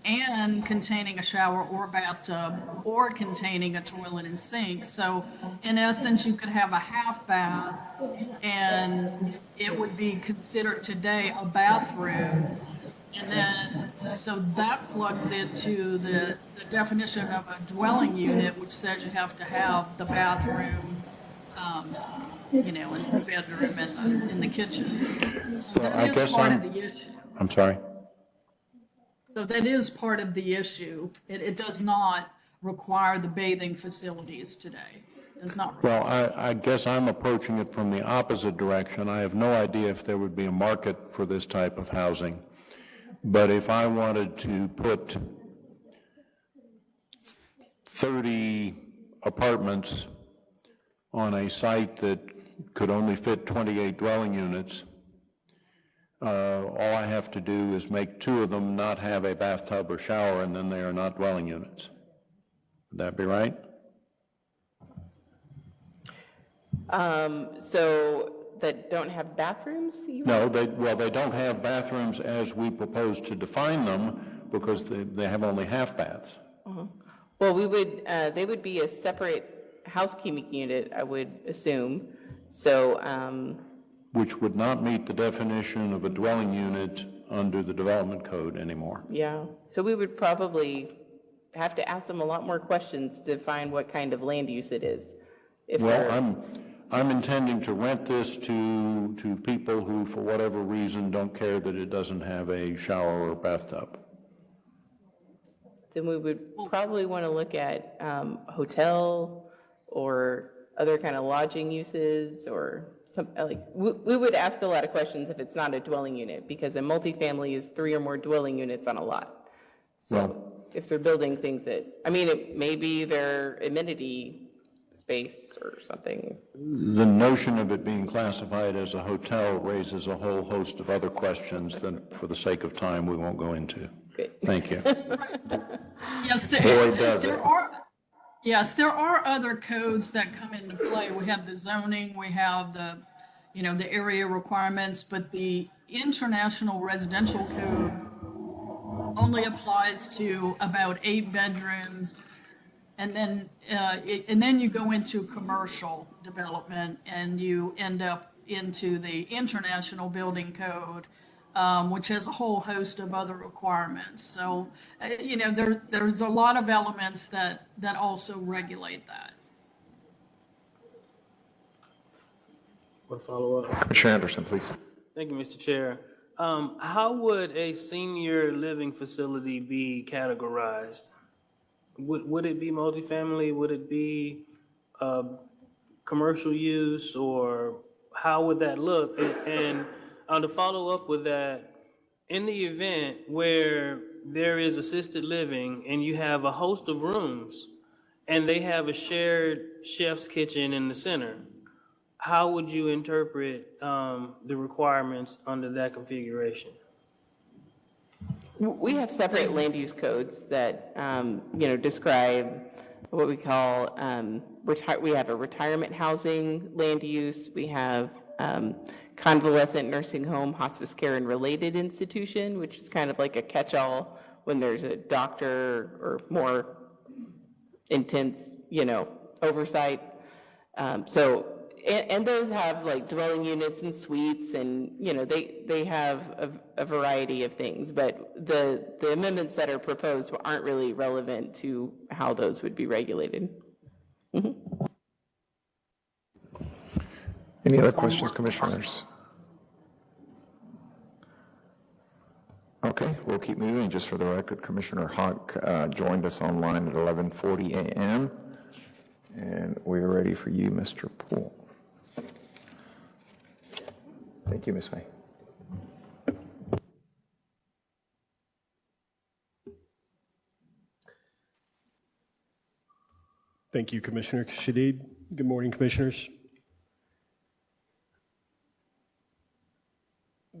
and containing a shower or bathtub or containing a toilet and sink. So in essence, you could have a half bath and it would be considered today a bathroom. And then, so that plugs into the definition of a dwelling unit, which says you have to have the bathroom, in the bedroom and in the kitchen. So that is part of the issue. I'm sorry? So that is part of the issue. It does not require the bathing facilities today. It does not. Well, I guess I'm approaching it from the opposite direction. I have no idea if there would be a market for this type of housing. But if I wanted to put 30 apartments on a site that could only fit 28 dwelling units, all I have to do is make 2 of them not have a bathtub or shower, and then they are not dwelling units. Would that be right? So that don't have bathrooms? No, they don't have bathrooms as we propose to define them because they have only half baths. Well, they would be a separate housekeeping unit, I would assume. So, Which would not meet the definition of a dwelling unit under the development code anymore. yeah, so we would probably have to ask them a lot more questions to find what kind of land use it is. Well, I'm intending to rent this to people who, for whatever reason, don't care that it doesn't have a shower or bathtub. Then we would probably want to look at hotel or other kind of lodging uses or some, we would ask a lot of questions if it's not a dwelling unit, because a multifamily is 3 or more dwelling units on a lot. So if they're building things that, it may be their amenity space or something. The notion of it being classified as a hotel raises a whole host of other questions that, for the sake of time, we won't go into. Good. Thank you. Yes, there are other codes that come into play. We have the zoning, we have the area requirements, but the International Residential Code only applies to about 8 bedrooms. And then you go into commercial development and you end up into the International Building Code, which has a whole host of other requirements. So, there's a lot of elements that also regulate that. One follow-up. Commissioner Anderson, please. Thank you, Mr. Chair. How would a senior living facility be categorized? Would it be multifamily? Would it be commercial use, or how would that look? And to follow up with that, in the event where there is assisted living and you have a host of rooms and they have a shared chef's kitchen in the center, how would you interpret the requirements under that configuration? We have separate land use codes that, describe what we call, we have a retirement housing land use, we have convalescent nursing home, hospice care, and related institution, which is kind of like a catch-all when there's a doctor or more intense, oversight. And those have like dwelling units and suites, and they have a variety of things. But the amendments that are proposed aren't really relevant to how those would be regulated. Mm-hmm. Any other questions, commissioners? Okay, we'll keep moving. Just for the record, Commissioner Hawk joined us online at 11:40 a.m. And we're ready for you, Mr. Poole. Thank you, Ms. May. Thank you, Commissioner Shadid. Good morning, commissioners.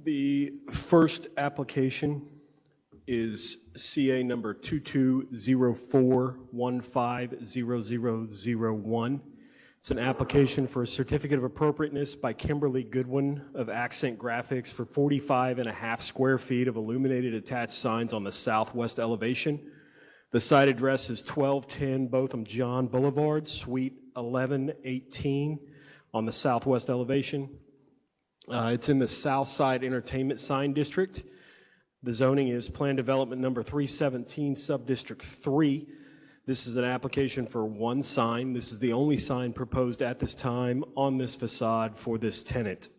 The first application is CA number 2204150001. It's an application for a certificate of appropriateness by Kimberly Goodwin of Accent Graphics for 45.5 square feet of illuminated attached signs on the southwest elevation. The site address is 1210 Botham John Boulevard, Suite 1118 on the southwest elevation. It's in the Southside Entertainment Sign District. The zoning is Plan Development Number 317, Subdistrict 3. This is an application for one sign. This is the only sign proposed at this time on this facade for this tenant.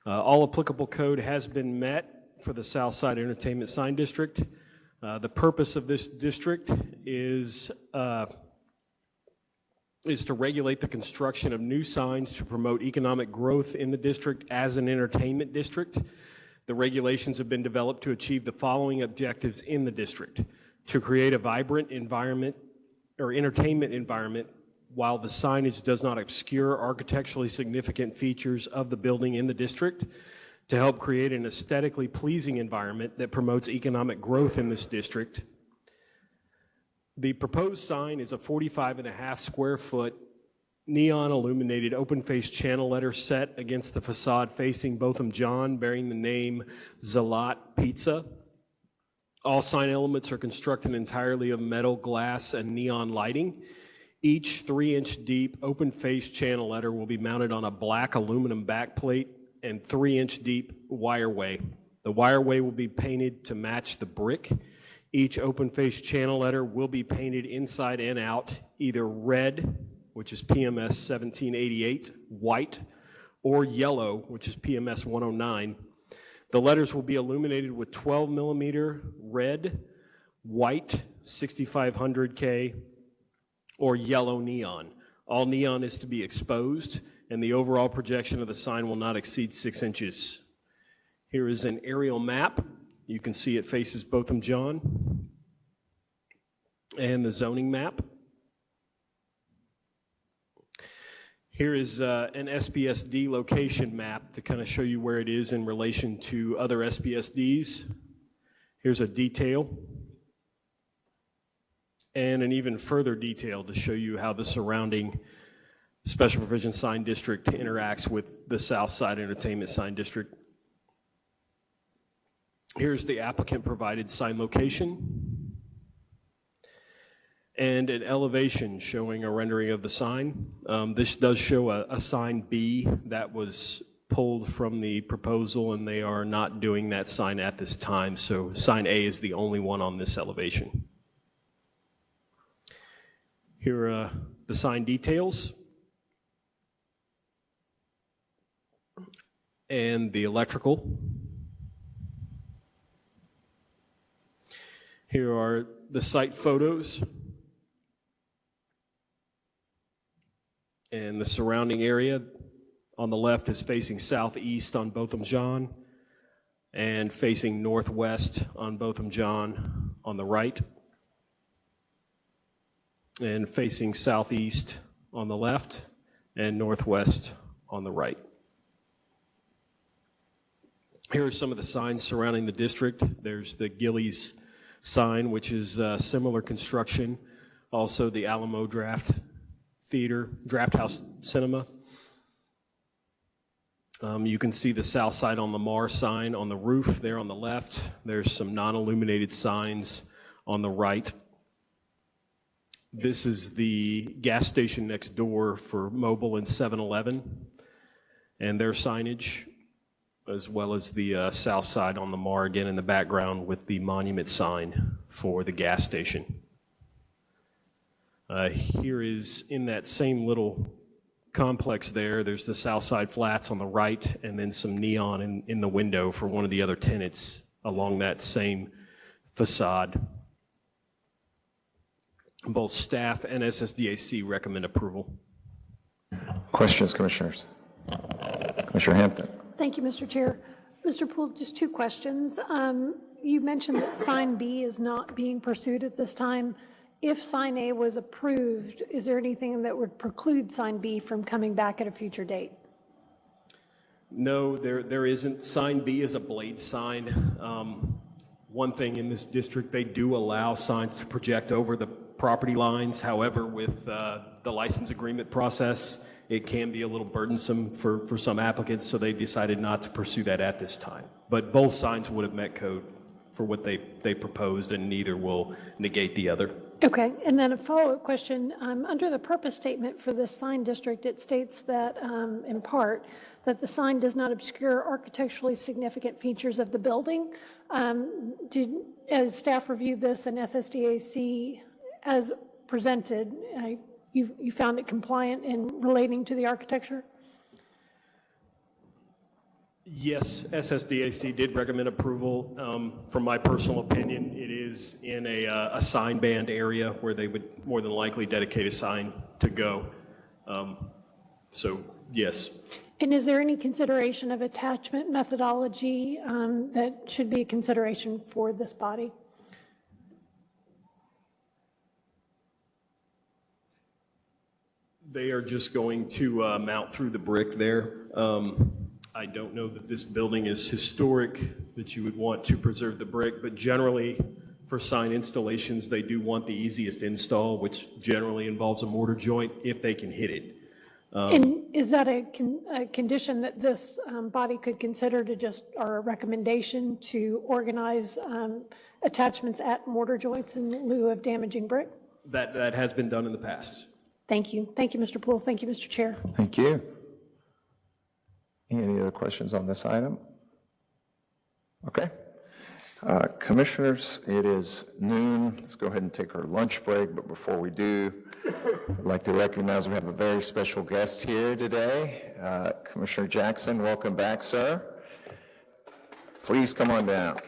All applicable code has been met for the Southside Entertainment Sign District. The purpose of this district is to regulate the construction of new signs to promote economic growth in the district as an entertainment district. The regulations have been developed to achieve the following objectives in the district: to create a vibrant environment or entertainment environment while the signage does not obscure architecturally significant features of the building in the district, to help create an aesthetically pleasing environment that promotes economic growth in this district. The proposed sign is a 45.5 square foot neon illuminated open face channel letter set against the facade facing Botham John, bearing the name Zalat Pizza. All sign elements are constructed entirely of metal, glass, and neon lighting. Each 3-inch deep open face channel letter will be mounted on a black aluminum backplate and 3-inch deep wireway. The wireway will be painted to match the brick. Each open face channel letter will be painted inside and out, either red, which is PMS 1788, white, or yellow, which is PMS 109. The letters will be illuminated with 12 millimeter red, white 6500K, or yellow neon. All neon is to be exposed, and the overall projection of the sign will not exceed 6 inches. Here is an aerial map. You can see it faces Botham John, and the zoning map. Here is an SBSD location map to kind of show you where it is in relation to other SBSDs. Here's a detail, and an even further detail to show you how the surrounding Special Provision Sign District interacts with the Southside Entertainment Sign District. Here's the applicant provided sign location and an elevation showing a rendering of the sign. This does show a sign B that was pulled from the proposal, and they are not doing that sign at this time, so sign A is the only one on this elevation. Here are the sign details and the electrical. Here are the site photos And the surrounding area on the left is facing southeast on Botham Jean and facing northwest on Botham Jean on the right, and facing southeast on the left and northwest on the right. Here are some of the signs surrounding the district. There's the Gillies sign, which is similar construction. Also the Alamo Draft House Cinema. You can see the South Side on Lamar sign on the roof there on the left. There's some non-illuminated signs on the right. This is the gas station next door for Mobil and 7-Eleven and their signage, as well as the South Side on Lamar again in the background with the monument sign for the gas station. Here is in that same little complex there's the South Side Flats on the right, and then some neon in the window for one of the other tenants along that same facade. Both staff and SSDAC recommend approval. Questions, Commissioners? Commissioner Hampton. Thank you, Mr. Chair. Mr. Poole, just two questions. You mentioned that sign B is not being pursued at this time. If sign A was approved, is there anything that would preclude sign B from coming back at a future date? No, there isn't. Sign B is a blade sign. One thing in this district, they do allow signs to project over the property lines. However, with the license agreement process, it can be a little burdensome for some applicants, so they decided not to pursue that at this time. But both signs would have met code for what they proposed, and neither will negate the other. Okay, and then a follow-up question. Under the purpose statement for this sign district, it states that, in part, that the sign does not obscure architecturally significant features of the building. As staff reviewed this and SSDAC as presented, you found it compliant in relating to the architecture? Yes, SSDAC did recommend approval. From my personal opinion, it is in a sign band area where they would more than likely dedicate a sign to go. So, yes. And is there any consideration of attachment methodology that should be a consideration for this body? They are just going to mount through the brick there. I don't know that this building is historic, that you would want to preserve the brick, but generally for sign installations, they do want the easiest install, which generally involves a mortar joint if they can hit it. And is that a condition that this body could consider to just, or a recommendation to organize attachments at mortar joints in lieu of damaging brick? That has been done in the past. Thank you. Thank you, Mr. Poole. Thank you, Mr. Chair. Thank you. Any other questions on this item? Okay. Commissioners, it is noon. Let's go ahead and take our lunch break. But before we do, I'd like to recognize we have a very special guest here today. Commissioner Jackson, welcome back, sir. Please come on down.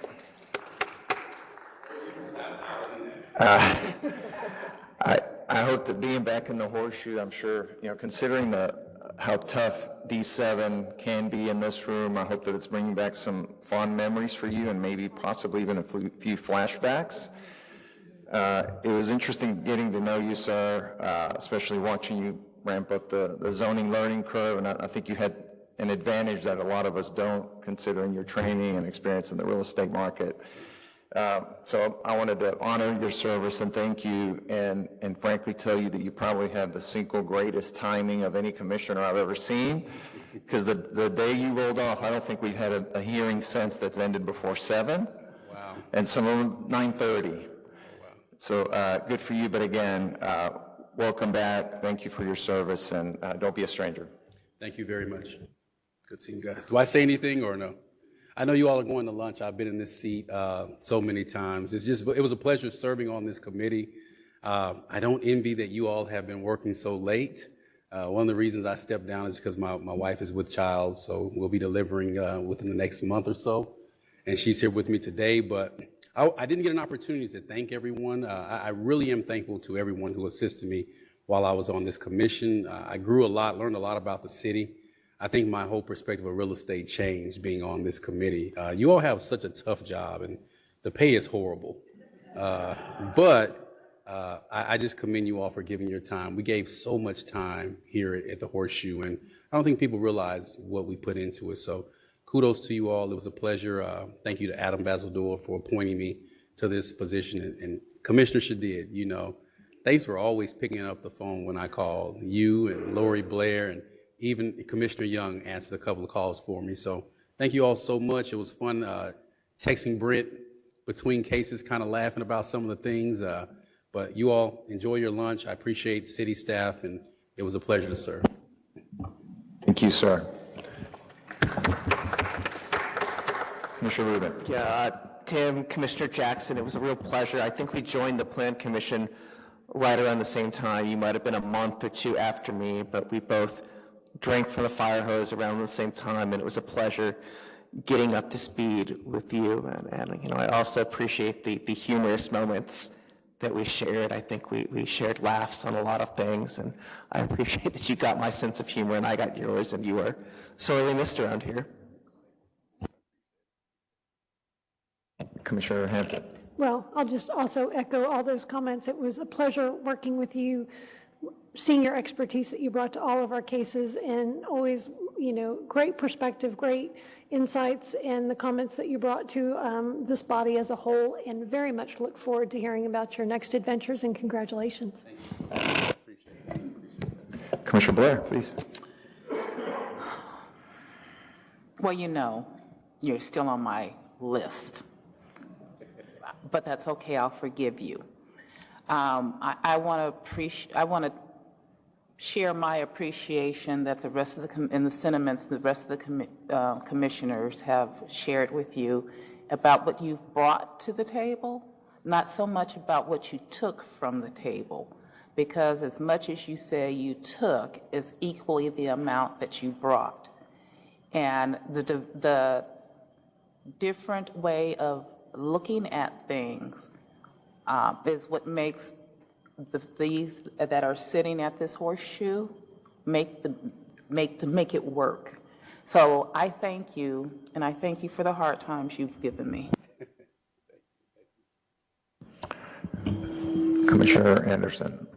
I hope that being back in the horseshoe, I'm sure, considering how tough D7 can be in this room, I hope that it's bringing back some fond memories for you and maybe possibly even a few flashbacks. It was interesting getting to know you, sir, especially watching you ramp up the zoning learning curve, and I think you had an advantage that a lot of us don't, considering your training and experience in the real estate market. So I wanted to honor your service and thank you, and frankly tell you that you probably have the single greatest timing of any commissioner I've ever seen, because the day you rolled off, I don't think we've had a hearing since that's ended before 7. Wow. And some of them 9:30. Wow. So good for you, but again, welcome back. Thank you for your service, and don't be a stranger. Thank you very much. Good seeing you guys. Do I say anything or no? I know you all are going to lunch. I've been in this seat so many times. It was a pleasure serving on this committee. I don't envy that you all have been working so late. One of the reasons I stepped down is because my wife is with child, so we'll be delivering within the next month or so. And she's here with me today, but I didn't get an opportunity to thank everyone. I really am thankful to everyone who assisted me while I was on this commission. I grew a lot, learned a lot about the city. I think my whole perspective of real estate changed being on this committee. You all have such a tough job, and the pay is horrible. But I just commend you all for giving your time. We gave so much time here at the Horseshoe, and I don't think people realize what we put into it. So kudos to you all. It was a pleasure. Thank you to Adam Basildor for appointing me to this position, and Commissioner Shadid, you know, thanks for always picking up the phone when I called. You and Lori Blair and even Commissioner Young answered a couple of calls for me. So thank you all so much. It was fun texting Brent between cases, kind of laughing about some of the things. But you all enjoy your lunch. I appreciate city staff, and it was a pleasure to serve. Thank you, sir. Commissioner Rubin. Yeah, Tim, Commissioner Jackson, it was a real pleasure. I think we joined the Plan Commission right around the same time. You might have been a month or two after me, but we both drank from the fire hose around the same time, and it was a pleasure getting up to speed with you. And you know, I also appreciate the humorous moments that we shared. I think we shared laughs on a lot of things, and I appreciate that you got my sense of humor and I got yours, and you were sorely missed around here. Commissioner Hampton. Well, I'll just also echo all those comments. It was a pleasure working with you, seeing your expertise that you brought to all of our cases, and always, you know, great perspective, great insights, and the comments that you brought to this body as a whole, and very much look forward to hearing about your next adventures, and congratulations. Commissioner Blair, please. Well, you know, you're still on my list, but that's okay. I'll forgive you. I want to share my appreciation that the rest of and the sentiments the rest of the commissioners have shared with you about what you brought to the table, not so much about what you took from the table, because as much as you say you took is equally the amount that you brought. And the different way of looking at things is what makes these that are sitting at this horseshoe make it work. So I thank you, and I thank you for the hard times you've given me. Commissioner Anderson.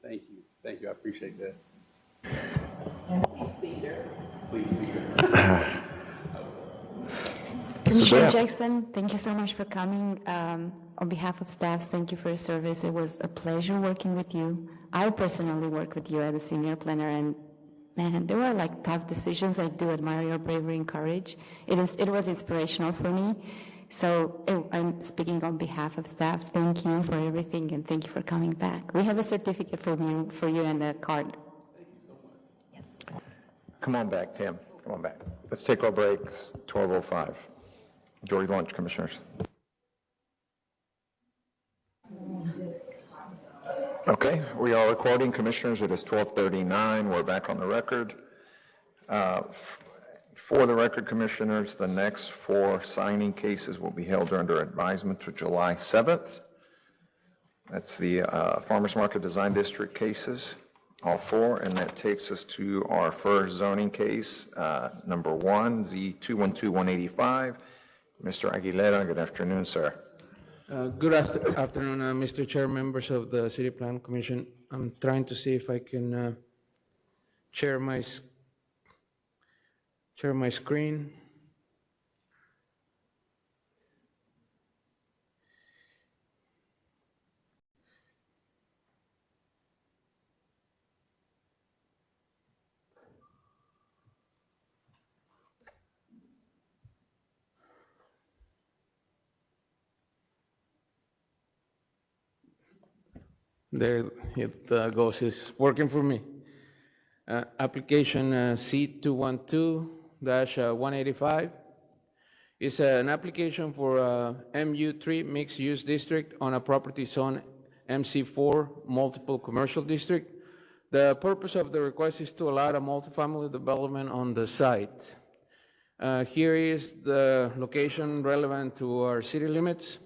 Thank you. Thank you. I appreciate that. Please, Speaker. Commissioner Jackson, thank you so much for coming. On behalf of staff, thank you for your service. It was a pleasure working with you. I personally worked with you as a senior planner, and man, there were like tough decisions. I do admire your bravery and courage. It was inspirational for me. So I'm speaking on behalf of staff. Thank you for everything, and thank you for coming back. We have a certificate for you and a card. Thank you so much. Yes. Come on back, Tim. Come on back. Let's take our breaks. 12:05. Enjoy lunch, commissioners. Okay, we are recording, commissioners. It is 12:39. We're back on the record. For the record, commissioners, the next 4 signing cases will be held under advisement to July 7th. That's the Farmers Market Design District cases, all 4, and that takes us to our first zoning case, number 1, Z212185. Mr. Aguilera, good afternoon, sir. Good afternoon, Mr. Chair, members of the City Plan Commission. I'm trying to see if I can share my screen. There it goes, it's working for me. Application C212-185 is an application for MU3 mixed-use district on a property zone MC4 multiple commercial district. The purpose of the request is to allow a multifamily development on the site. Here is the location relevant to our city limits,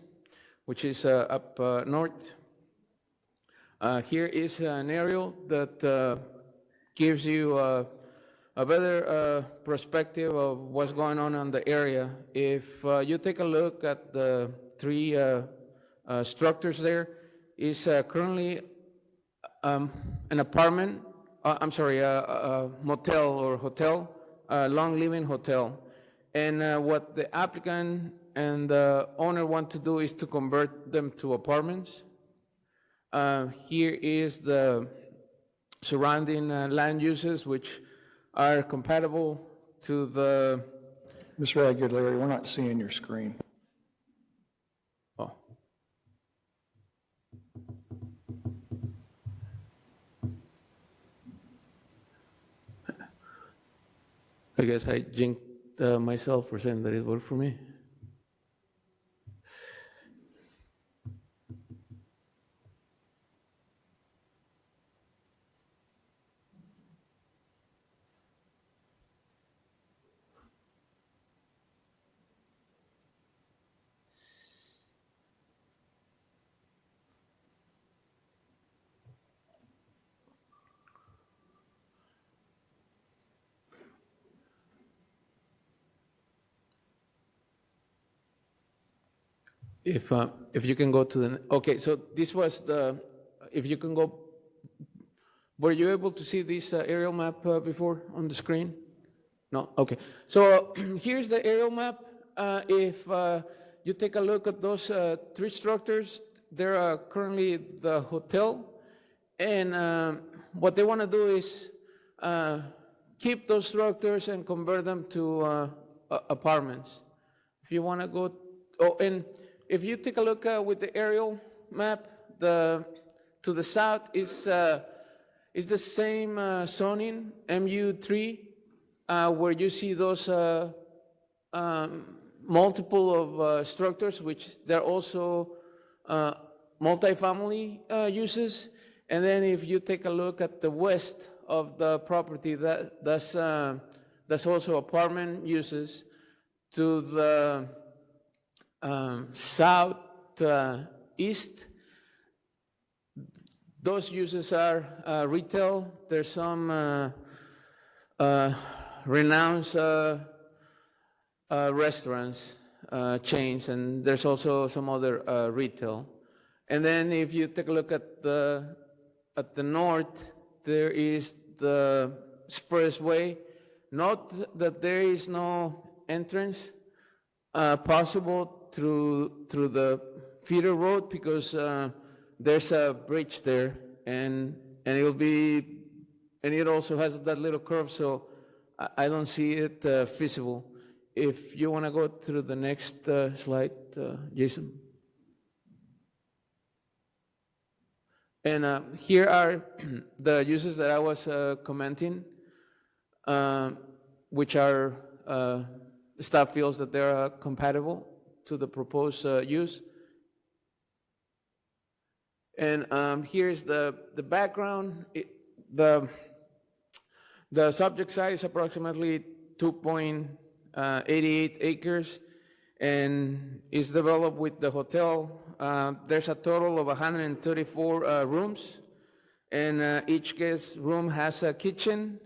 which is up north. Here is an aerial that gives you a better perspective of what's going on the area. If you take a look at the three structures there, is currently an apartment, a motel or hotel, a long living hotel. And what the applicant and the owner want to do is to convert them to apartments. Here is the surrounding land uses, which are compatible to the... Mr. Aguilera, we're not seeing your screen. Oh. I guess I jinxed myself for saying that it worked for me. If you can go to the, okay, so this was the, if you can go, were you able to see this aerial map before on the screen? No, okay. So here's the aerial map. If you take a look at those three structures, they're currently the hotel, and what they want to do is keep those structures and convert them to apartments. If you want to go, oh, and if you take a look with the aerial map, to the south is the same zoning, MU3, where you see those multiple of structures, which they're also multifamily uses. And then if you take a look at the west of the property, that's also apartment uses. To the southeast, those uses are retail. There's some renowned restaurants, chains, and there's also some other retail. And then if you take a look at the north, there is the expressway. Note that there is no entrance possible through the feeder road, because there's a bridge there, and it also has that little curve, so I don't see it feasible. If you want to go through the next slide, Jason. And here are the uses that I was commenting, which are staff feels that they're compatible to the proposed use. And here's the background. The subject site is approximately 2.88 acres and is developed with the hotel. There's a total of 134 rooms, and each guest room has a kitchen.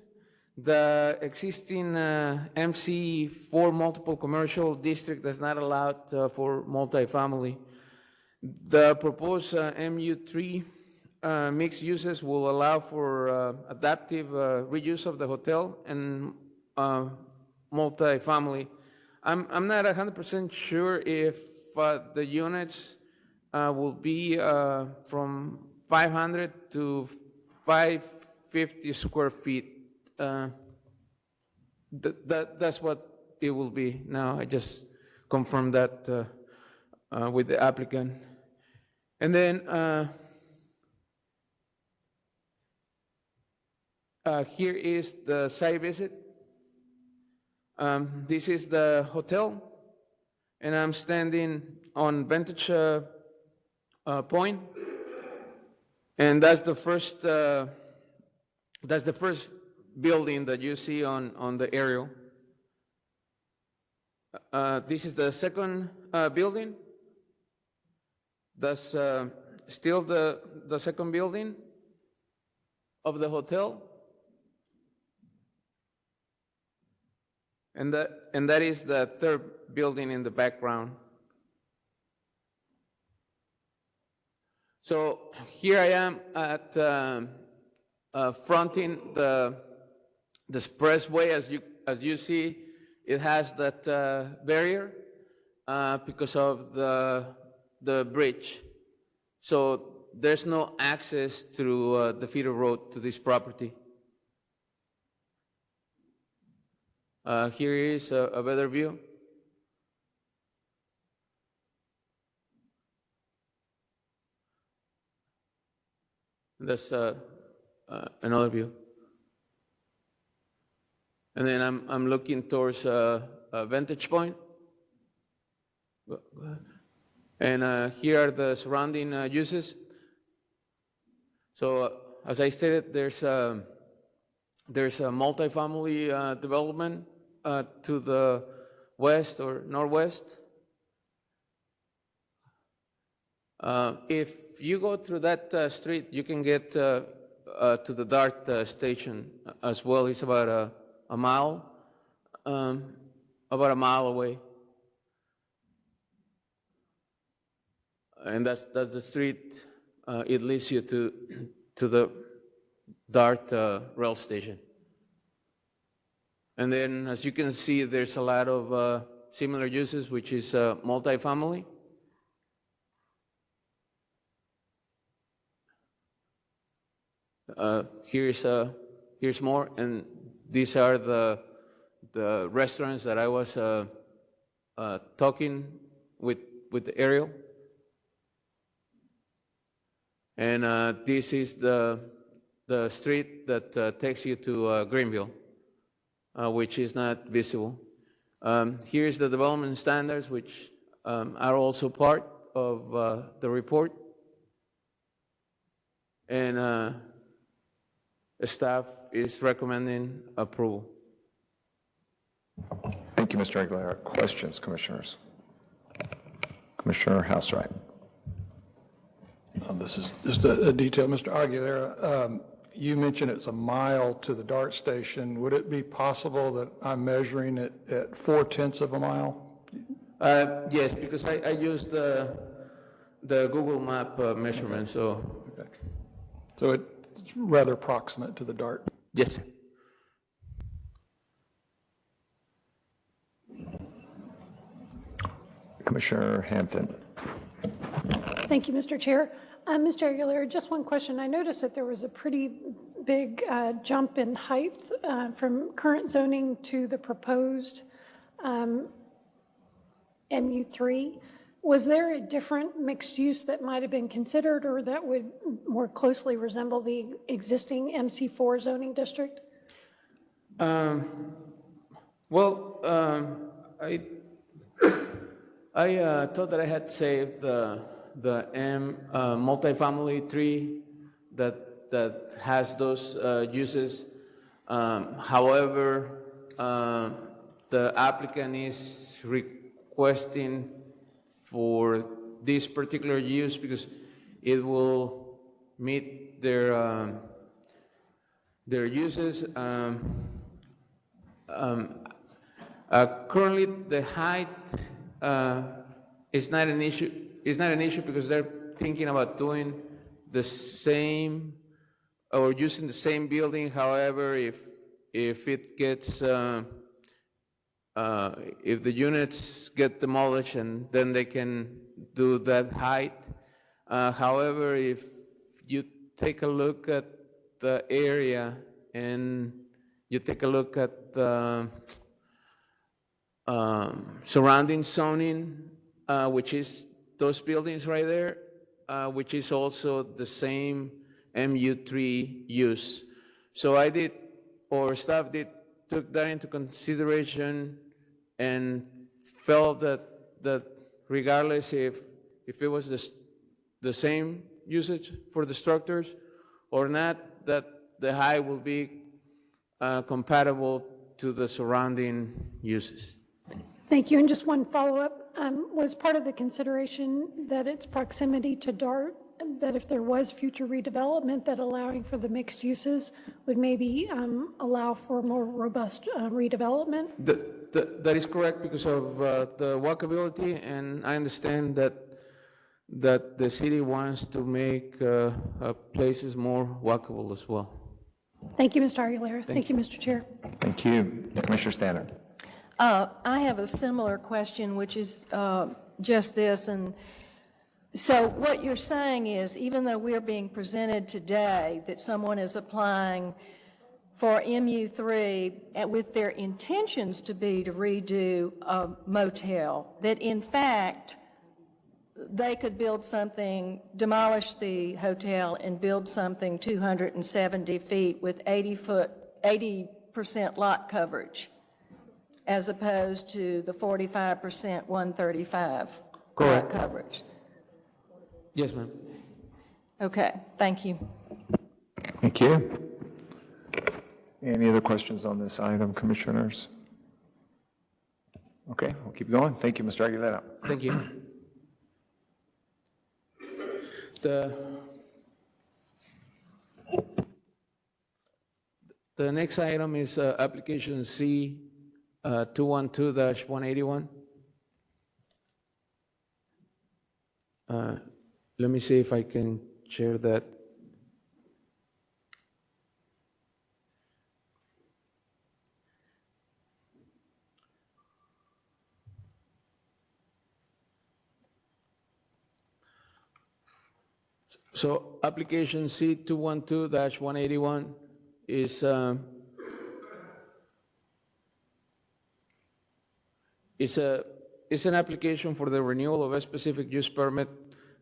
The existing MC4 multiple commercial district does not allow for multifamily. The proposed MU3 mixed uses will allow for adaptive reuse of the hotel and multifamily. I'm not 100% sure if the units will be from 500 to 550 square feet. That's what it will be. Now, I just confirmed that with the applicant. And then Here is the site visit. This is the hotel, and I'm standing on Vantage Point, and that's the first building that you see on the aerial. This is the second building. That's still the second building of the hotel. And that is the third building in the background. So here I am at fronting the expressway. As you see, it has that barrier because of the bridge. So there's no access through the feeder road to this property. Here is a better view. That's another view. And then I'm looking towards a Vantage Point. And here are the surrounding uses. So as I stated, there's a multifamily development to the west or northwest. If you go through that street, you can get to the DART station as well. It's about a mile away. And that's the street. It leads you to the DART rail station. And then, as you can see, there's a lot of similar uses, which is multifamily. Here's more, and these are the restaurants that I was talking with Ariel. And this is the street that takes you to Greenville, which is not visible. Here's the development standards, which are also part of the report. And staff is recommending approval. Thank you, Mr. Aguilera. Questions, commissioners? Commissioner Housewright. This is just a detail. Mr. Aguilera, you mentioned it's a mile to the DART station. Would it be possible that I'm measuring it at 0.4 of a mile? Yes, because I used the Google Map measurement, so. Okay. So it's rather proximate to the DART? Yes. Commissioner Hampton. Thank you, Mr. Chair. Mr. Aguilera, just one question. I noticed that there was a pretty big jump in height from current zoning to the proposed MU3. Was there a different mixed use that might have been considered or that would more closely resemble the existing MC4 zoning district? I thought that I had saved the M multifamily tree that has those uses. However, the applicant is requesting for this particular use because it will meet their uses. Currently, the height is not an issue. It's not an issue because they're thinking about doing the same or using the same building. However, if it gets if the units get demolished and then they can do that height. However, if you take a look at the area and you take a look at the surrounding zoning, which is those buildings right there, which is also the same MU3 use. So I did, or staff did, took that into consideration and felt that regardless if it was the same usage for the structures or not, that the height will be compatible to the surrounding uses. Thank you. And just one follow-up. Was part of the consideration that its proximity to DART, that if there was future redevelopment, that allowing for the mixed uses would maybe allow for more robust redevelopment? That is correct because of the walkability, and I understand that the city wants to make places more walkable as well. Thank you, Mr. Aguilera. Thank you, Mr. Chair. Thank you. Commissioner Stannard. I have a similar question, which is just this. And so what you're saying is, even though we're being presented today that someone is applying for MU3 with their intentions to be to redo a motel, that in fact they could build something, demolish the hotel and build something 270 feet with 80% lot coverage, as opposed to the 45% 135 lot coverage? Yes, ma'am. Okay, thank you. Thank you. Any other questions on this item, commissioners? Okay, we'll keep going. Thank you, Mr. Aguilera. Thank you. The next item is application C 212-181. Let me see if I can share that. So application C 212-181 is an application for the renewal of a specific use permit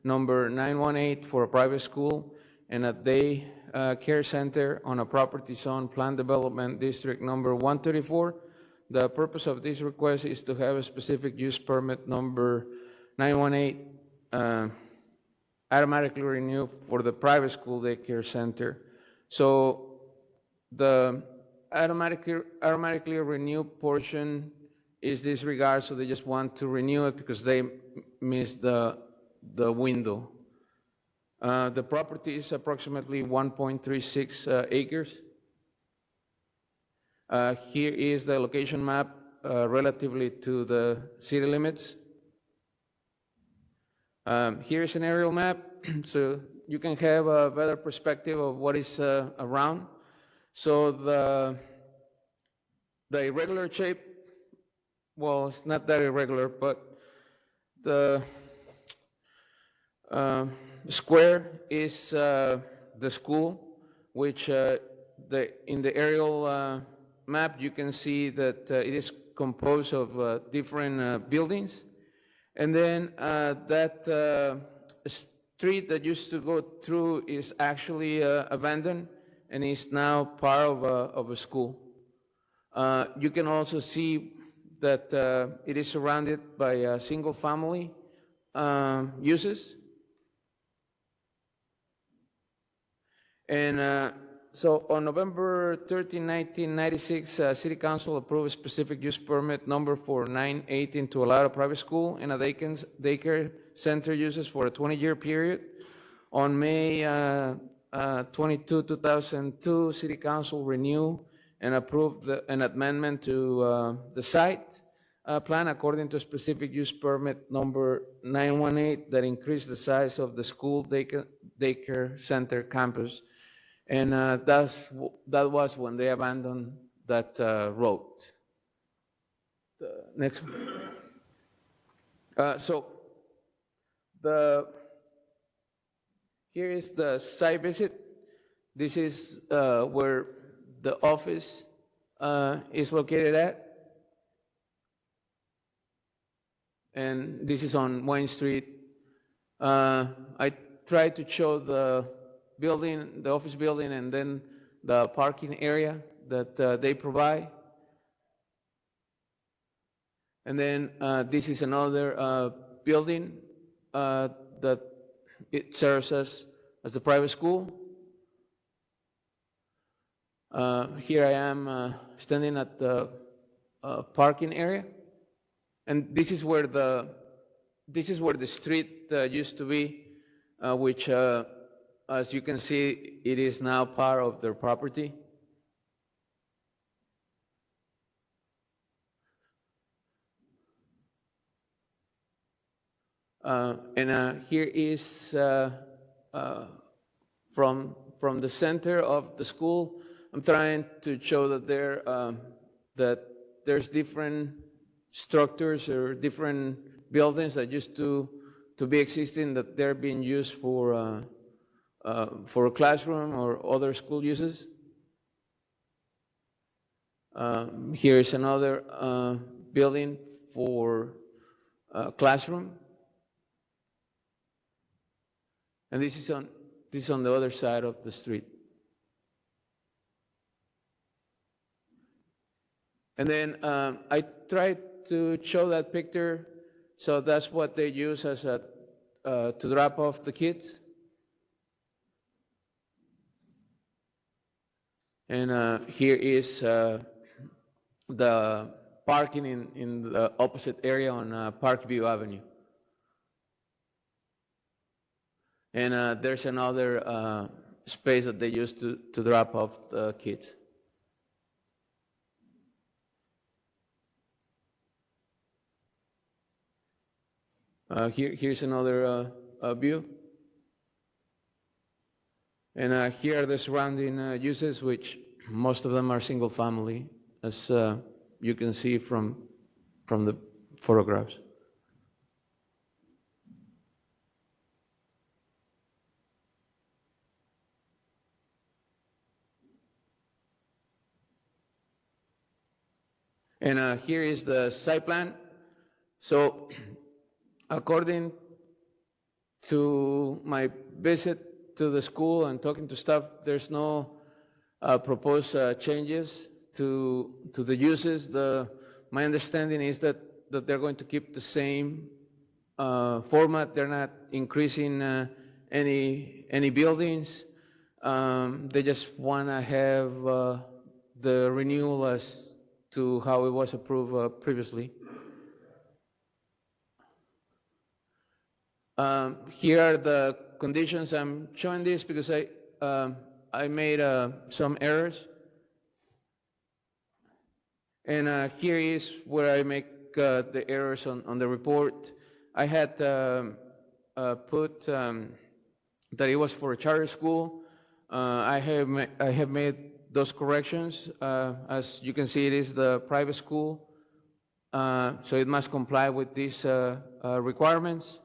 number 918 for a private school and a day care center on a property zone plan development district number 134. The purpose of this request is to have a specific use permit number 918 automatically renewed for the private school daycare center. So the automatically renewed portion is disregarded, so they just want to renew it because they missed the window. The property is approximately 1.36 acres. Here is the location map relatively to the city limits. Here's an aerial map, so you can have a better perspective of what is around. So the irregular shape, well, it's not that irregular, but the square is the school, which in the aerial map you can see that it is composed of different buildings. And then that street that used to go through is actually abandoned and is now part of a school. You can also see that it is surrounded by single-family uses. And so on November 13, 1996, City Council approved a specific use permit number 4918 to allow a private school and a daycare center uses for a 20-year period. On May 22, 2002, City Council renewed and approved an amendment to the site plan according to specific use permit number 918 that increased the size of the school daycare center campus. And that was when they abandoned that road. The next one. So here is the site visit. This is where the office is located at. And this is on Wayne Street. I tried to show the building, the office building, and then the parking area that they provide. And then this is another building that it serves as the private school. Here I am standing at the parking area, and this is where the street used to be, which, as you can see, it is now part of their property. And here is from the center of the school. I'm trying to show that there's different structures or different buildings that used to be existing, that they're being used for a classroom or other school uses. Here is another building for a classroom. And this is on the other side of the street. And then I tried to show that picture, so that's what they use as to drop off the kids. And here is the parking in the opposite area on Parkview Avenue. And there's another space that they use to drop off the kids. Here's another view. And here are the surrounding uses, which most of them are single family, as you can see from the photographs. And here is the site plan. So according to my visit to the school and talking to staff, there's no proposed changes to the uses. My understanding is that they're going to keep the same format. They're not increasing any buildings. They just want to have the renewal as to how it was approved previously. Here are the conditions. I'm showing this because I made some errors. And here is where I make the errors on the report. I had put that it was for a charter school. I have made those corrections. As you can see, it is the private school, so it must comply with these requirements.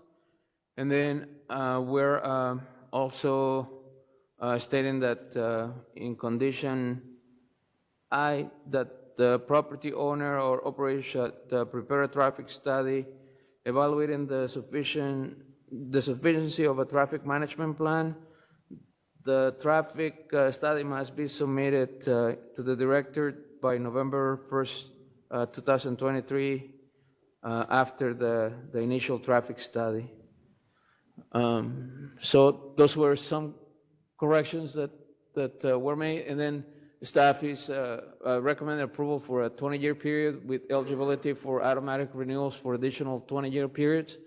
And then we're also stating that in condition I, that the property owner or operator should prepare a traffic study evaluating the sufficiency of a traffic management plan. The traffic study must be submitted to the director by November 1st, 2023, after the initial traffic study. So those were some corrections that were made, and then staff is recommending approval for a 20-year period with eligibility for automatic renewals for additional 20-year periods,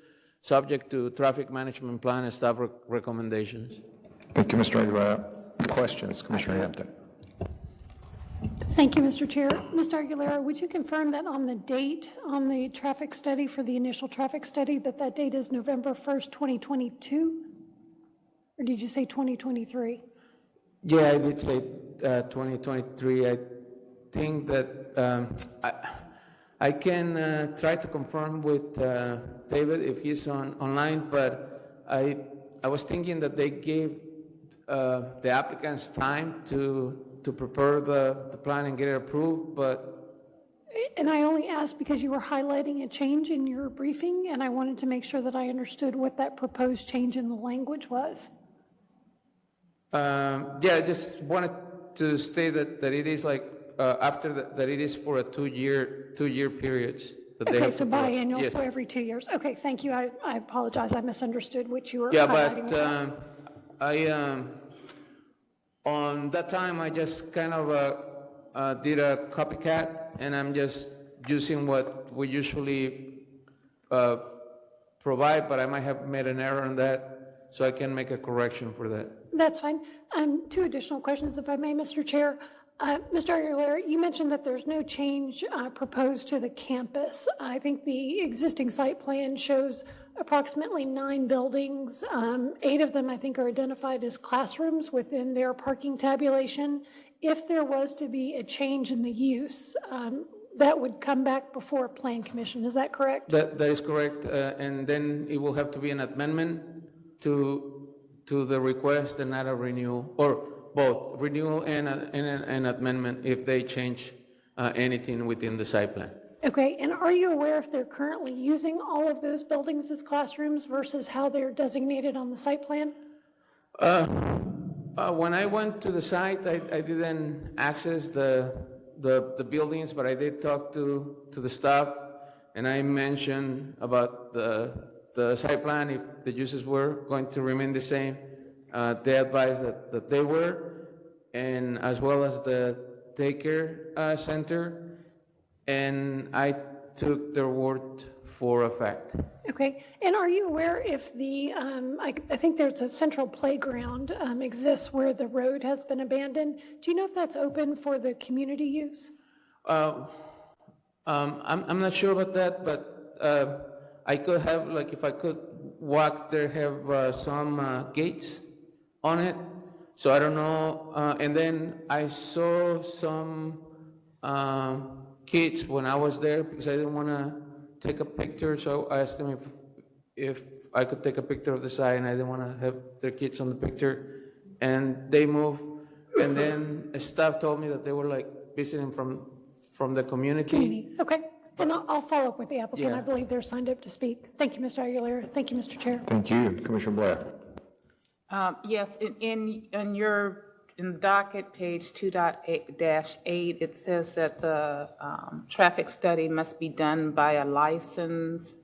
subject to traffic management plan and staff recommendations. Thank you, Mr. Aguilera. Questions, Commissioner Hampton? Thank you, Mr. Chair. Mr. Aguilera, would you confirm that on the date on the traffic study, for the initial traffic study, that date is November 1st, 2022? Or did you say 2023? Yeah, I did say 2023. I think that I can try to confirm with David if he's online, but I was thinking that they gave the applicants time to prepare the plan and get it approved, but... And I only asked because you were highlighting a change in your briefing, and I wanted to make sure that I understood what that proposed change in the language was. Yeah, I just wanted to state that it is like, after that it is for a two-year periods. That they Okay, have so to provide. biannual, Yes. so every 2 years. Okay, thank you. I apologize. I misunderstood what you were Yeah, highlighting. but on that time, I just kind of did a copycat, and I'm just using what we usually provide, but I might have made an error on that, so I can make a correction for that. That's fine. Two additional questions, if I may, Mr. Chair. Mr. Aguilera, you mentioned that there's no change proposed to the campus. I think the existing site plan shows approximately 9 buildings. 8 of them, I think, are identified as classrooms within their parking tabulation. If there was to be a change in the use, that would come back before Plan Commission. Is that correct? That is correct, and then it will have to be an amendment to the request and not a renewal, or both renewal and an amendment if they change anything within the site plan. Okay, and are you aware if they're currently using all of those buildings as classrooms versus how they're designated on the site plan? When I went to the site, I didn't access the buildings, but I did talk to the staff, and I mentioned about the site plan, if the uses were going to remain the same. They advised that they were, and as well as the daycare center, and I took their word for a fact. Okay, and are you aware if the, I think there's a central playground exists where the road has been abandoned? Do you know if that's open for the community use? I'm not sure about that, but I could have, like, if I could walk there, have some gates on it. So I don't know. And then I saw some kids when I was there because I didn't want to take a picture. So I asked them if I could take a picture of the site, and I didn't want to have their kids on the picture. And they moved. And then staff told me that they were like visiting from the community. Okay, and I'll follow up with the applicant. Yeah. I believe they're signed up to speak. Thank you, Mr. Aguilera. Thank you, Mr. Chair. Thank you. Commissioner Blair. Yes, in docket page 2.8-8, it says that the traffic study must be done by a licensed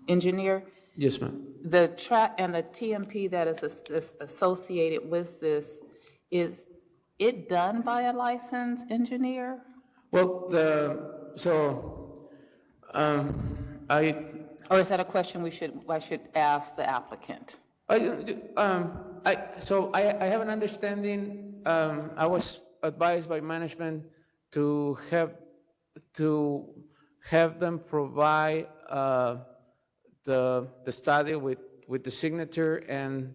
engineer. Yes, ma'am. The and the TMP that is associated with this, is it done by a licensed engineer? Well, Or is that a question I should ask the applicant? I have an understanding, I was advised by management to have them provide the study with the signature and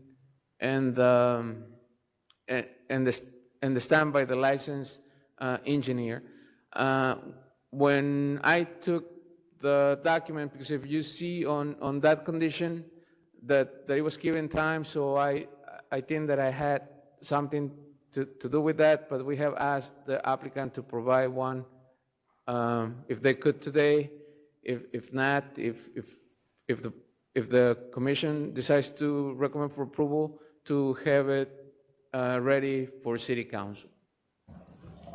the stamp by the licensed engineer. When I took the document, because if you see on that condition, that it was given time, so I think that I had something to do with that, but we have asked the applicant to provide one, if they could today. If not, if the commission decides to recommend for approval, to have it ready for city council.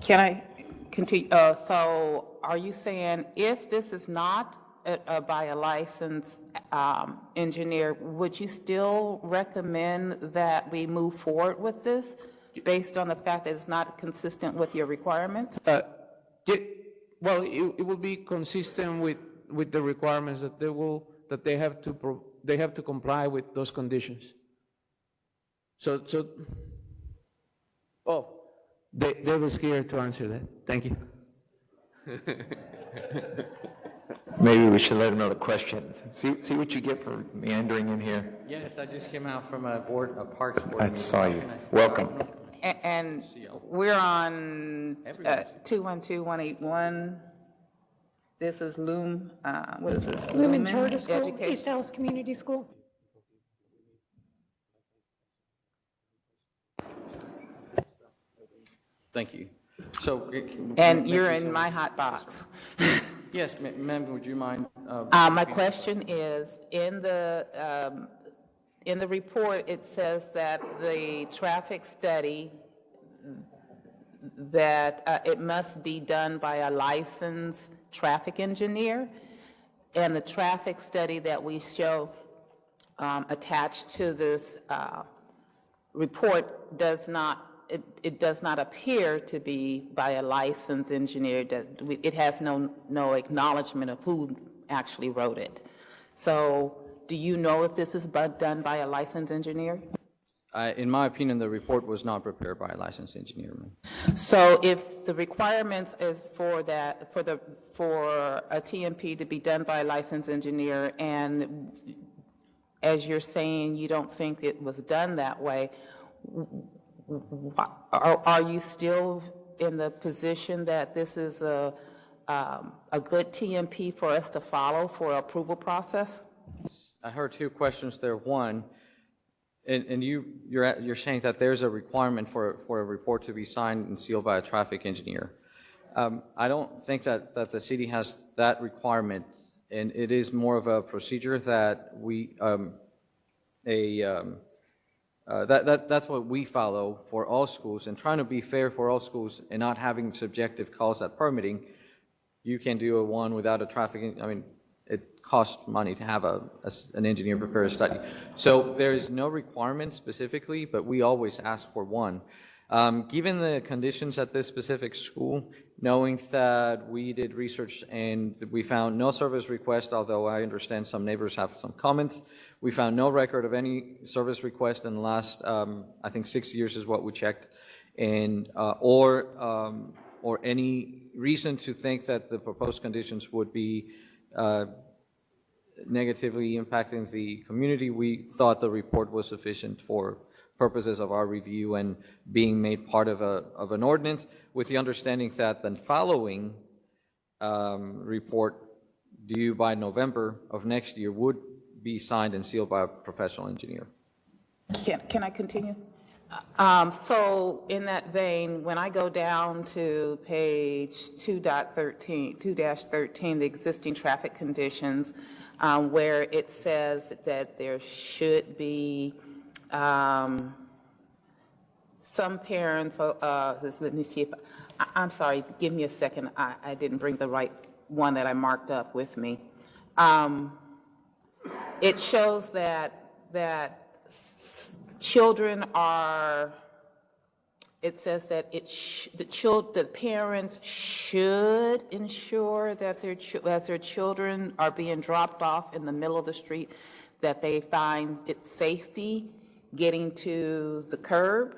Can I continue? So are you saying if this is not by a licensed engineer, would you still recommend that we move forward with this based on the fact that it's not consistent with your requirements? Well, it will be consistent with the requirements that they have to comply with those conditions. They was here to answer that. Thank you. Maybe we should let him know the question. See what you get for meandering in here. Yes, I just came out from a parks board. I saw you. Welcome. And we're on 212181. This is Lumen, what is this? Lumen Charter School, Education. East Dallas Community School. Thank you. So. And you're in my hot box. Yes, ma'am, would you mind? My question is, in the report, it says that the traffic study it must be done by a licensed traffic engineer. And the traffic study that we show attached to this report does not appear to be by a licensed engineer. It has no acknowledgement of who actually wrote it. So do you know if this is done by a licensed engineer? In my opinion, the report was not prepared by a licensed engineer. So if the requirements is for a TMP to be done by a licensed engineer, and as you're saying, you don't think it was done that way, are you still in the position that this is a good TMP for us to follow for approval process? I heard two questions there. One, and you're saying that there's a requirement for a report to be signed and sealed by a traffic engineer. I don't think that the city has that requirement, and it is more of a procedure that that's what we follow for all schools, and trying to be fair for all schools and not having subjective calls at permitting. You can do a one without a traffic. I mean, it costs money to have an engineer prepare a study. So there is no requirement specifically, but we always ask for one. Given the conditions at this specific school, knowing that we did research and we found no service request, although I understand some neighbors have some comments, we found no record of any service request in the last, I think 6 years is what we checked, and or any reason to think that the proposed conditions would be negatively impacting the community. We thought the report was sufficient for purposes of our review and being made part of an ordinance, with the understanding that the following report, due by November of next year, would be signed and sealed by a professional engineer. Can I continue? So in that vein, when I go down to page 2.13, the existing traffic conditions, where it says that there should be some parents, let me see if, I'm sorry, give me a second. I didn't bring the right one that I marked up with me. It shows that children are, it says that the parents should ensure that as their children are being dropped off in the middle of the street, that they find it safety getting to the curb.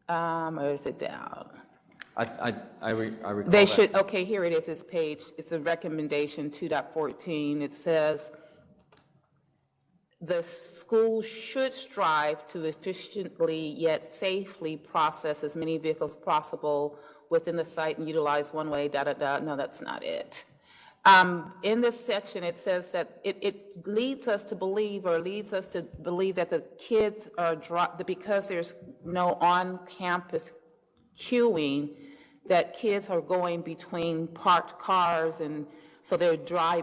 Or is it down? I recall They that. should, okay, here it is, this page. It's a recommendation 2.14. It says, the school should strive to efficiently yet safely process as many vehicles as possible within the site and utilize one-way, da-da-da. No, that's not it. In this section, it says that it leads us to believe that the kids are because there's no on-campus queuing, that kids are going between parked cars, and so they're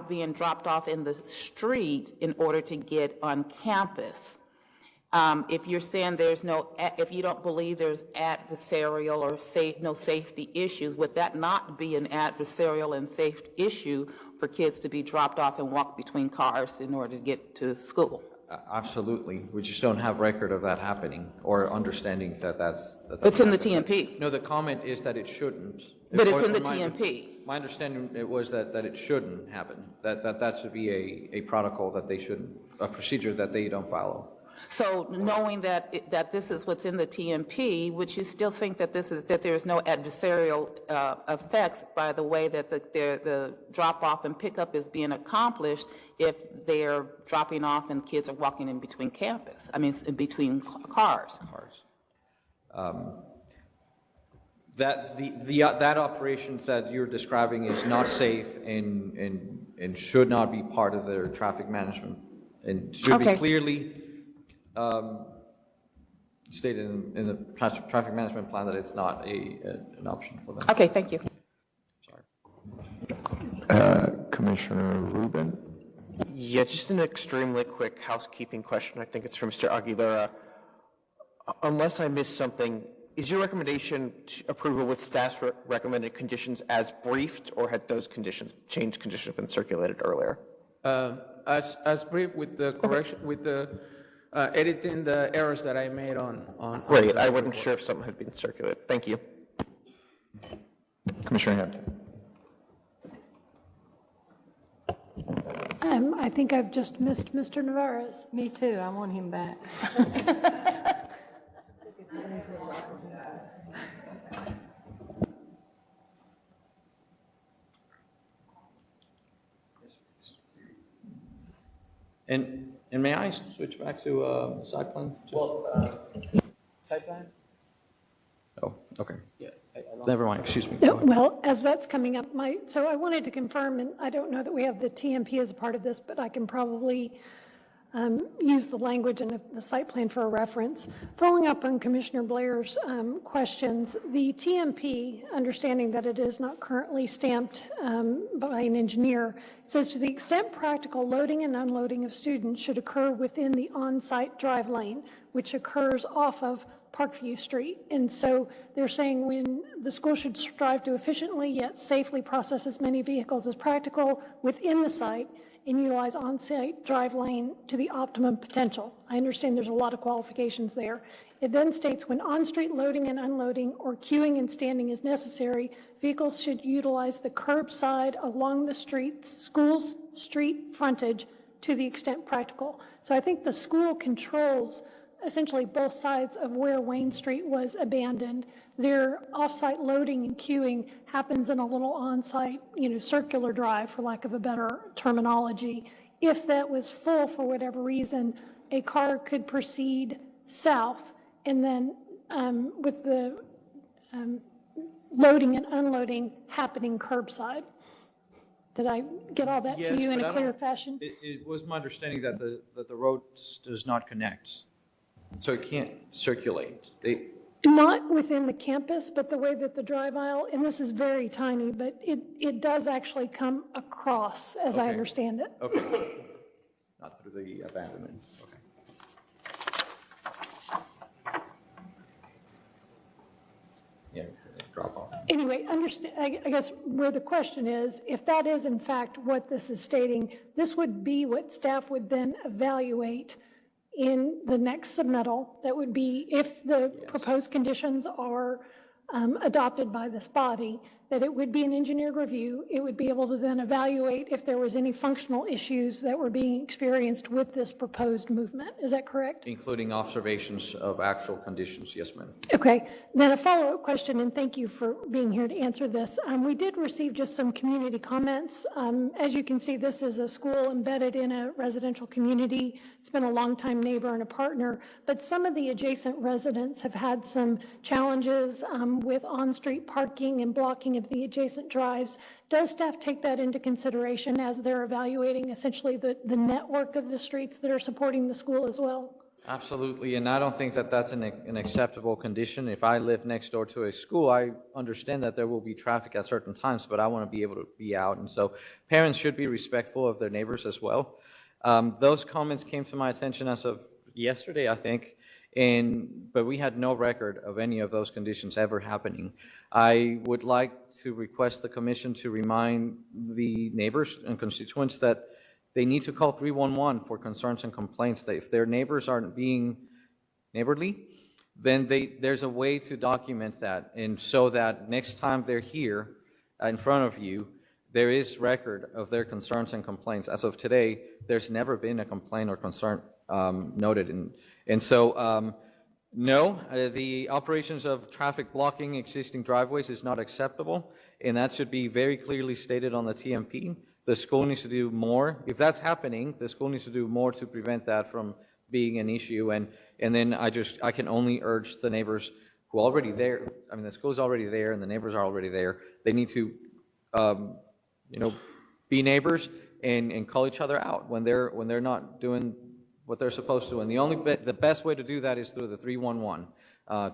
being dropped off in the street in order to get on campus. If you're saying if you don't believe there's adversarial or no safety issues, would that not be an adversarial and safe issue for kids to be dropped off and walk between cars in order to get to school? Absolutely. We just don't have record of that happening or understanding that that's It's in the TMP. No, the comment is that it shouldn't. But it's in the TMP. My understanding it was that it shouldn't happen, that should be a protocol that they shouldn't, a procedure that they don't follow. So knowing that this is what's in the TMP, would you still think that there's no adversarial effects by the way that the drop-off and pickup is being accomplished if they're dropping off and kids are walking in between campus, in between cars? That operation that you're describing is not safe and should not be part of their traffic management, and should be clearly stated in the traffic management plan that it's not an option for them. Okay, thank you. Commissioner Rubin? Yeah, just an extremely quick housekeeping question. I think it's from Mr. Aguilera. Unless I missed something, is your recommendation approval with staff's recommended conditions as briefed, or had those conditions, changed conditions been circulated earlier? As brief with the correction, with the editing the errors that I made on. Great, I wasn't sure if something had been circulated. Thank you. Commissioner Hampton. I think I've just missed Mr. Navarez. Me too, I want him back. And may I switch back to site plan? Well, site plan? Oh, okay. Yeah. Never mind, excuse me. No, well, as that's coming up, so I wanted to confirm, and I don't know that we have the TMP as a part of this, but I can probably use the language in the site plan for a reference. Following up on Commissioner Blair's questions, the TMP, understanding that it is not currently stamped by an engineer, says to the extent practical, loading and unloading of students should occur within the on-site drive lane, which occurs off of Parkview Street. And so they're saying when the school should strive to efficiently yet safely process as many vehicles as practical within the site and utilize on-site drive lane to the optimum potential. I understand there's a lot of qualifications there. It then states when on-street loading and unloading or queuing and standing is necessary, vehicles should utilize the curbside along the school's street frontage to the extent practical. So I think the school controls essentially both sides of where Wayne Street was abandoned. Their off-site loading and queuing happens in a little on-site, circular drive, for lack of a better terminology. If that was full for whatever reason, a car could proceed south, and then with the loading and unloading happening curbside. Did I get all that to you in a clear fashion? It was my understanding that the road does not connect, so it can't circulate. Not within the campus, but the way that the drive aisle, and this is very tiny, but it does actually come across, as I Okay. understand it. Okay. Not through the abandonment. Okay. Yeah, drop off. Anyway, I guess where the question is, if that is in fact what this is stating, this would be what staff would then evaluate in the next submittal. That would be if the proposed conditions are adopted by this body, that it would be an engineered review. It would be able to then evaluate if there was any functional issues that were being experienced with this proposed movement. Is that correct? Including observations of actual conditions, yes, ma'am. Okay, then a follow-up question, and thank you for being here to answer this. We did receive just some community comments. As you can see, this is a school embedded in a residential community. It's been a longtime neighbor and a partner, but some of the adjacent residents have had some challenges with on-street parking and blocking of the adjacent drives. Does staff take that into consideration as they're evaluating essentially the network of the streets that are supporting the school as well? Absolutely, and I don't think that that's an acceptable condition. If I live next door to a school, I understand that there will be traffic at certain times, but I want to be able to be out, and so parents should be respectful of their neighbors as well. Those comments came to my attention as of yesterday, I think, but we had no record of any of those conditions ever happening. I would like to request the commission to remind the neighbors and constituents that they need to call 311 for concerns and complaints. That if their neighbors aren't being neighborly, then there's a way to document that, and so that next time they're here in front of you, there is record of their concerns and complaints. As of today, there's never been a complaint or concern noted. And so, no, the operations of traffic blocking existing driveways is not acceptable, and that should be very clearly stated on the TMP. The school needs to do more. If that's happening, the school needs to do more to prevent that from being an issue. And then I can only urge the neighbors who are already there. I mean, the school's already there and the neighbors are already there. They need to, be neighbors and call each other out when they're not doing what they're supposed to. And the best way to do that is through the 311.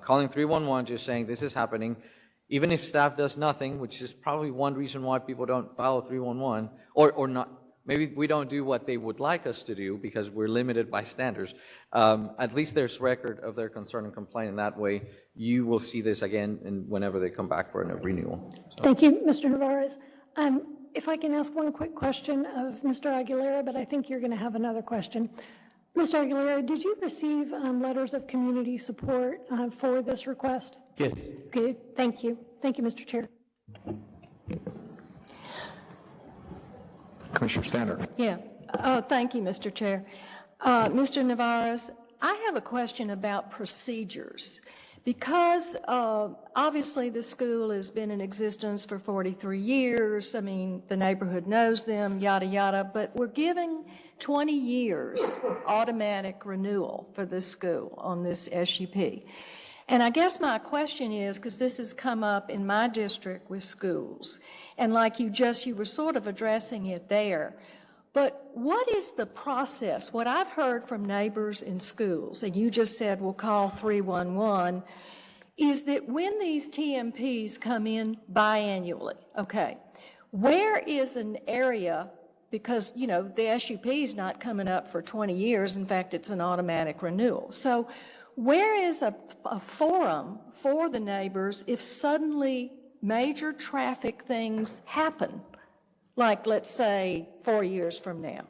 Calling 311, just saying this is happening. Even if staff does nothing, which is probably one reason why people don't follow 311, or not, maybe we don't do what they would like us to do because we're limited by standards. At least there's record of their concern and complaint, and that way you will see this again whenever they come back for a renewal. So. Thank you, Mr. Navarez. If I can ask one quick question of Mr. Aguilera, but I think you're going to have another question. Mr. Aguilera, did you receive letters of community support for this request? Yes. Good, thank you. Thank you, Mr. Chair. Commissioner Sander. Yeah. Oh, thank you, Mr. Chair. Mr. Navarez, I have a question about procedures. Because obviously the school has been in existence for 43 years, I mean, the neighborhood knows them, yada, yada, but we're giving 20 years automatic renewal for this school on this SUP. And I guess my question is, because this has come up in my district with schools, and like you were sort of addressing it there, but what is the process? What I've heard from neighbors in schools, and you just said we'll call 311, is that when these TMPs come in biannually, okay, where is an area, because, you know, the SUP is not coming up for 20 years. In fact, it's an automatic renewal. So where is a forum for the neighbors if suddenly major traffic things happen? Like, let's say, 4 years from now.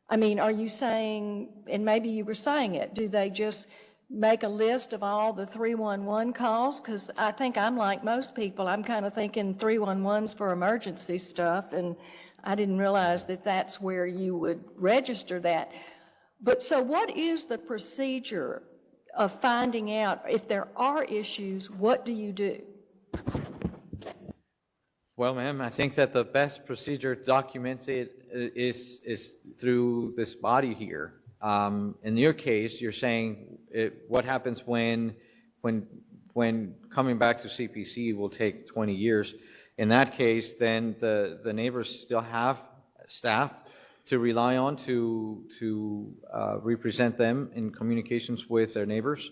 I mean, are you saying, and maybe you were saying it, do they just make a list of all the 311 calls? Because I think I'm like most people. I'm kind of thinking 311's for emergency stuff, and I didn't realize that that's where you would register that. But so what is the procedure of finding out if there are issues? What do you do? Well, ma'am, I think that the best procedure documented is through this body here. In your case, you're saying what happens when coming back to CPC will take 20 years. In that case, then the neighbors still have staff to rely on to represent them in communications with their neighbors.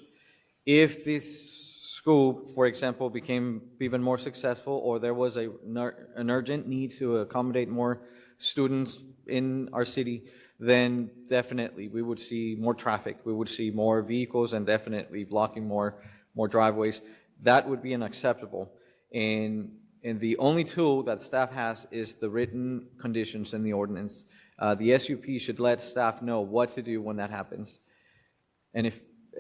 If this school, for example, became even more successful, or there was an urgent need to accommodate more students in our city, then definitely we would see more traffic. We would see more vehicles and definitely blocking more driveways. That would be unacceptable. And the only tool that staff has is the written conditions in the ordinance. The SUP should let staff know what to do when that happens. And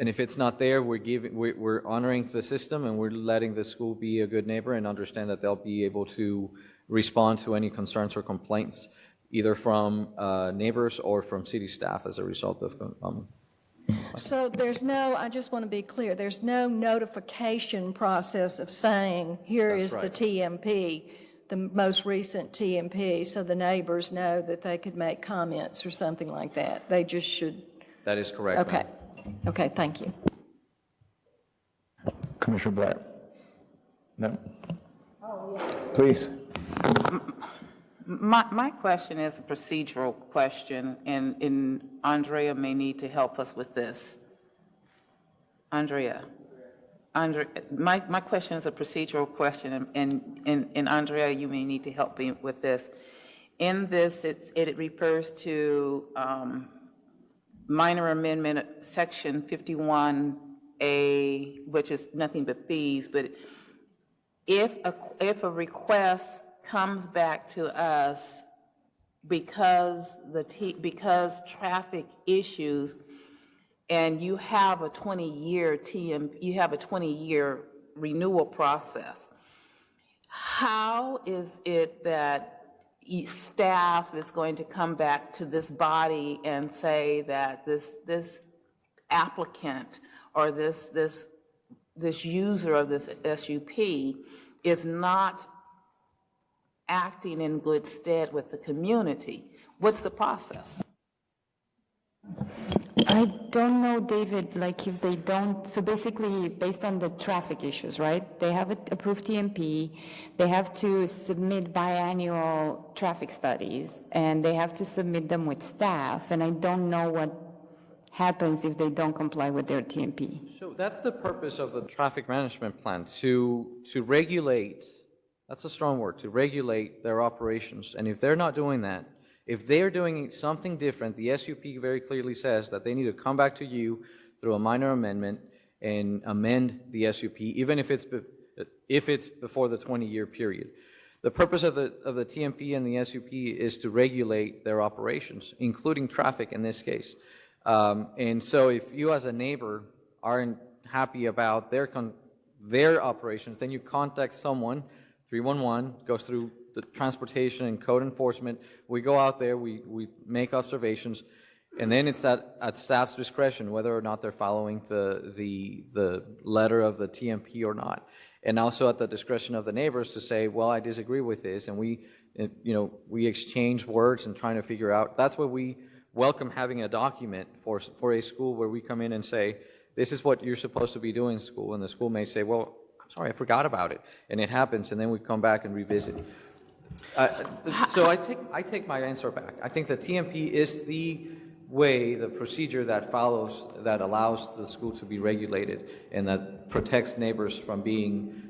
if it's not there, we're honoring the system, and we're letting the school be a good neighbor and understand that they'll be able to respond to any concerns or complaints, either from neighbors or from city staff as a result of. So there's no, I just want to be clear, there's no notification process of saying, here is the TMP, the most recent TMP, so the neighbors know that they could make comments or something like that. They just should. That is correct. Okay. Ma'am. Okay, thank you. Commissioner Black? No? Please. My question is a procedural question, and Andrea may need to help us with this. Andrea, my question is a procedural question, and Andrea, you may need to help me with this. In this, it refers to minor amendment section 51A, which is nothing but fees, but if a request comes back to us because traffic issues, and you have a 20-year renewal process, how is it that staff is going to come back to this body and say that this applicant or this user of this SUP is not acting in good stead with the community? What's the process? I don't know, David, like if they don't, so basically based on the traffic issues, right? They have an approved TMP, they have to submit biannual traffic studies, and they have to submit them with staff, and I don't know what happens if they don't comply with their TMP. So that's the purpose of the traffic management plan, to regulate, that's a strong word, to regulate their operations. And if they're not doing that, If they're doing something different, the SUP very clearly says that they need to come back to you through a minor amendment and amend the SUP, even if it's before the 20-year period. The purpose of the TMP and the SUP is to regulate their operations, including traffic in this case. And so if you as a neighbor aren't happy about their operations, then you contact someone, 311, goes through the transportation and code enforcement. We go out there, we make observations, and then it's at staff's discretion whether or not they're following the letter of the TMP or not. And also at the discretion of the neighbors to say, well, I disagree with this, and we exchange words and trying to figure out. That's why we welcome having a document for a school where we come in and say, this is what you're supposed to be doing in school, and the school may say, well, I'm sorry, I forgot about it, and it happens, and then we come back and revisit. So I take my answer back. I think the TMP is the way, the procedure that allows the school to be regulated and that protects neighbors from being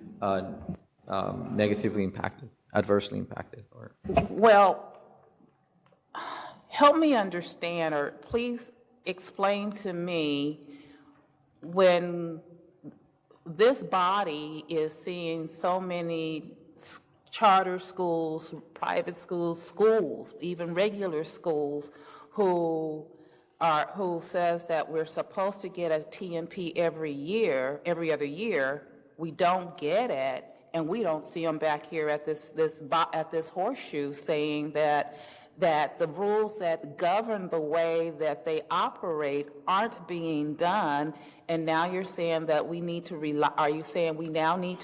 negatively impacted, adversely impacted. Well, help me understand, or please explain to me, when this body is seeing so many charter schools, private schools, even regular schools, who says that we're supposed to get a TMP every other year, we don't get it, and we don't see them back here at this horseshoe saying that the rules that govern the way that they operate aren't being done, and now you're saying that we need to rely, are you saying we now need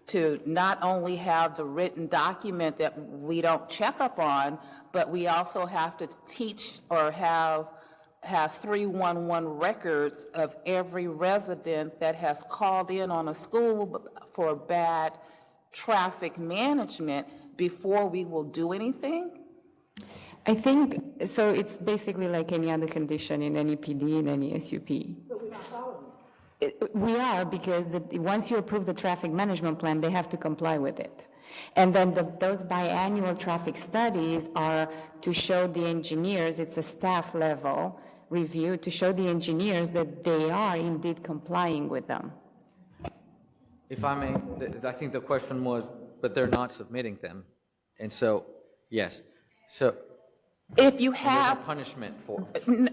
to not only have the written document that we don't check up on, but we also have to teach or have 311 records of every resident that has called in on a school for bad traffic management before we will do anything? I think, so it's basically like any other condition in any PD and any SUP. But we're not following We are, because once you approve the traffic management plan, they have to comply with it. And then those biannual traffic studies are to show the engineers, it's a staff level review, to show the engineers that they are indeed complying with them. If I may, I think the question was, but they're not submitting them. And so, yes. So if you there's have a punishment for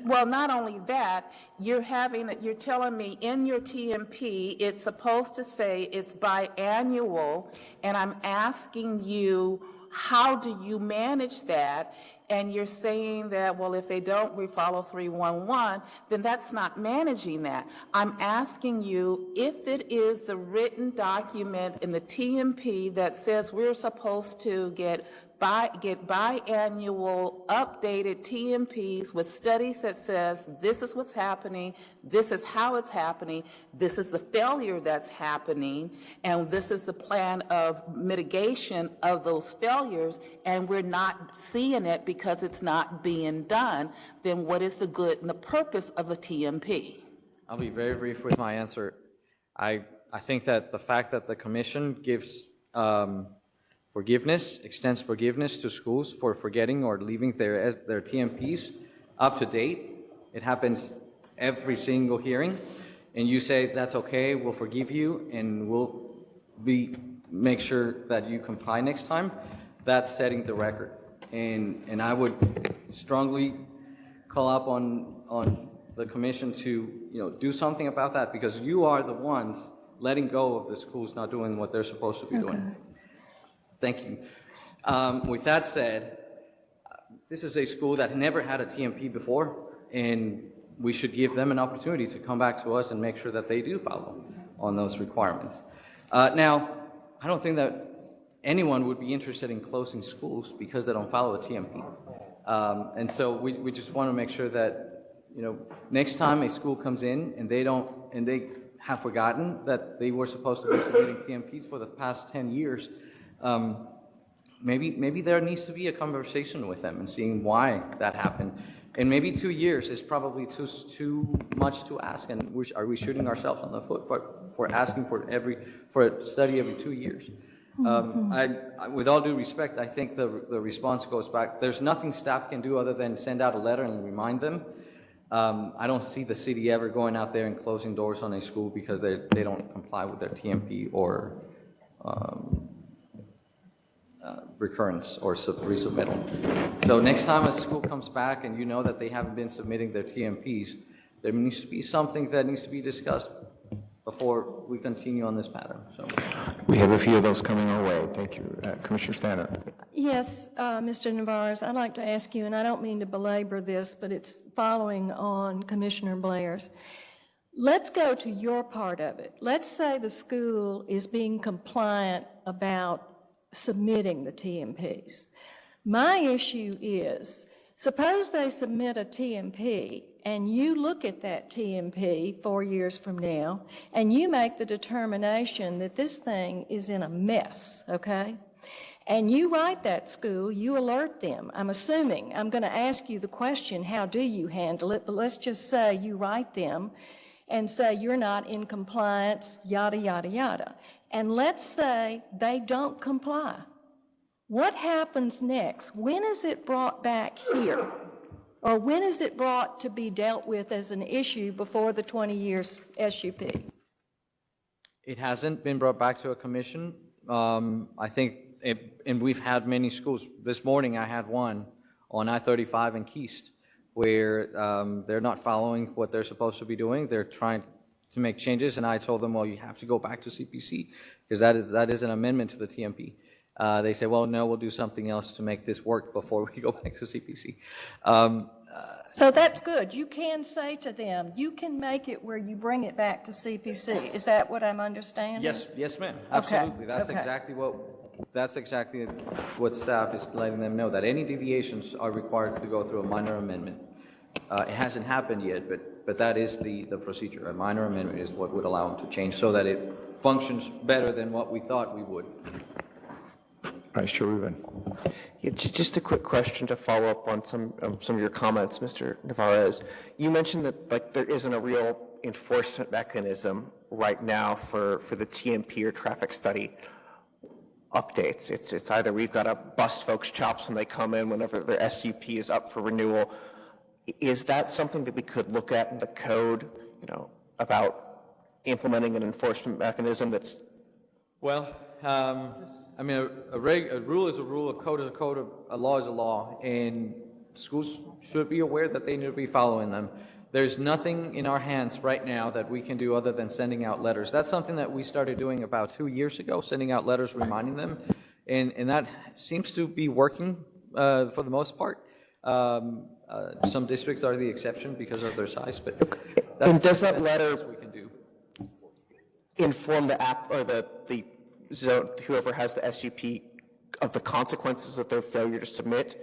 well, not only that, you're telling me in your TMP, it's supposed to say it's biannual, and I'm asking you, how do you manage that? And you're saying that, well, if they don't follow 311, then that's not managing that. I'm asking you if it is the written document in the TMP that says we're supposed to get biannual updated TMPs with studies that says this is what's happening, this is how it's happening, this is the failure that's happening, and this is the plan of mitigation of those failures, and we're not seeing it because it's not being done, then what is the good and the purpose of a TMP? I'll be very brief with my answer. I think that the fact that the commission gives extends forgiveness to schools for forgetting or leaving their TMPs up to date. It happens every single hearing, and you say, that's okay, we'll forgive you, and we'll make sure that you comply next time. That's setting the record. And I would strongly call up on the commission to do something about that, because you are the ones letting go of the schools not doing what they're supposed to be doing. Thank you. With that said, this is a school that never had a TMP before, and we should give them an opportunity to come back to us and make sure that they do follow on those requirements. Now, I don't think that anyone would be interested in closing schools because they don't follow a TMP. And so we just want to make sure that, next time a school comes in and they have forgotten that they were supposed to be submitting TMPs for the past 10 years, maybe there needs to be a conversation with them and seeing why that happened. And maybe 2 years is probably too much to ask. And are we shooting ourselves on the foot for asking for a study every 2 years? With all due respect, I think the response goes back, there's nothing staff can do other than send out a letter and remind them. I don't see the city ever going out there and closing doors on a school because they don't comply with their TMP or recurrence or resubmittal. So next time a school comes back and you know that they haven't been submitting their TMPs, there needs to be something that needs to be discussed before we continue on this pattern. So We have a few of those coming our way. Thank you. Commissioner Stanton. Yes, Mr. Navarez, I'd like to ask you, and I don't mean to belabor this, but it's following on Commissioner Blair's. Let's go to your part of it. Let's say the school is being compliant about submitting the TMPs. My issue is, suppose they submit a TMP and you look at that TMP 4 years from now and you make the determination that this thing is in a mess, okay? And you write that school, you alert them. I'm assuming, I'm going to ask you the question, how do you handle it? But let's just say you write them and say you're not in compliance, yada, yada, yada. And let's say they don't comply. What happens next? When is it brought back here? Or when is it brought to be dealt with as an issue before the 20 years SUP? it hasn't been brought back to a commission. I think, and we've had many schools. This morning I had one on I-35 in Keast where they're not following what they're supposed to be doing. They're trying to make changes, and I told them, well, you have to go back to CPC because that is an amendment to the TMP. They say, well, no, we'll do something else to make this work before we go back to CPC. So that's good. You can say to them, you can make it where you bring it back to CPC. Is that what I'm understanding? Yes, ma'am. Absolutely. Okay. That's exactly what staff is letting them know, that any deviations are required to go through a minor amendment. It hasn't happened yet, but that is the procedure. A minor amendment is what would allow them to change so that it functions better than what we thought we would. Vice Chair Rubin. Yeah, just a quick question to follow up on some of your comments, Mr. Navarez. You mentioned that there isn't a real enforcement mechanism right now for the TMP or traffic study updates. It's either we've got to bust folks' chops when they come in whenever their SUP is up for renewal. Is that something that we could look at in the code, about implementing an enforcement mechanism that's... Well, I mean, a rule is a rule, a code is a code, a law is a law, and schools should be aware that they need to be following them. There's nothing in our hands right now that we can do other than sending out letters. That's something that we started doing about 2 years ago, sending out letters reminding them, and that seems to be working for the most part. Some districts are the exception because of their size, but that's, and does that letter we can do. Inform the app or the zone, whoever has the SUP, of the consequences of their failure to submit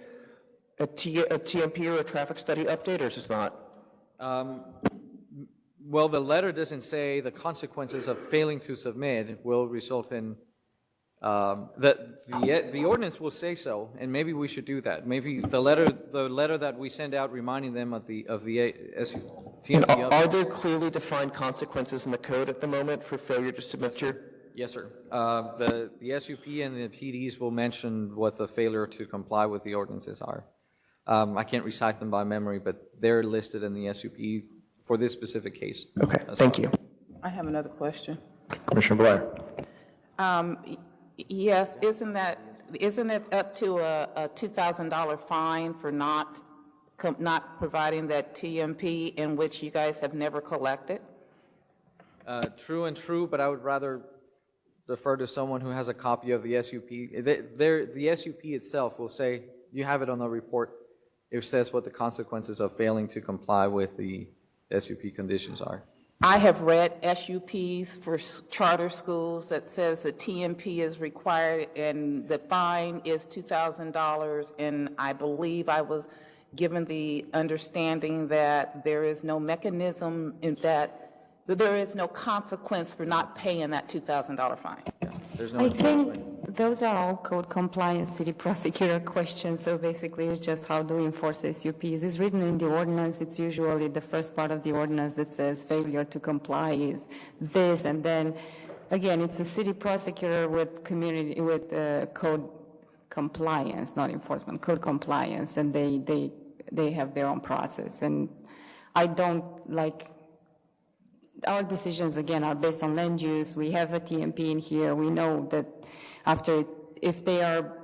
a TMP or a traffic study update, or is this not? Well, the letter doesn't say the consequences of failing to submit will result in, the ordinance will say so, and maybe we should do that. Maybe the letter that we send out reminding them of the TMP. Are there clearly defined consequences in the code at the moment for failure to submit your? Yes, sir. The SUP and the PDs will mention what the failure to comply with the ordinances are. I can't recite them by memory, but they're listed in the SUP for this specific case. Okay, thank you. I have another question. Commissioner Blair. Yes, isn't it up to a $2,000 fine for not providing that TMP in which you guys have never collected? True, but I would rather defer to someone who has a copy of the SUP. The SUP itself will say, you have it on the report, it says what the consequences of failing to comply with the SUP conditions are. I have read SUPs for charter schools that says the TMP is required and the fine is $2,000, and I believe I was given the understanding that there is no mechanism in that there is no consequence for not paying that $2,000 fine. There's no I think those are all code compliance city prosecutor questions. So basically it's just how do we enforce SUPs. It's written in the ordinance. It's usually the first part of the ordinance that says failure to comply is this, and then again, it's a city prosecutor with community, with code compliance, not enforcement, code compliance, and they have their own process. And I don't like, our decisions, again, are based on land use. We have a TMP in here. We know that if they are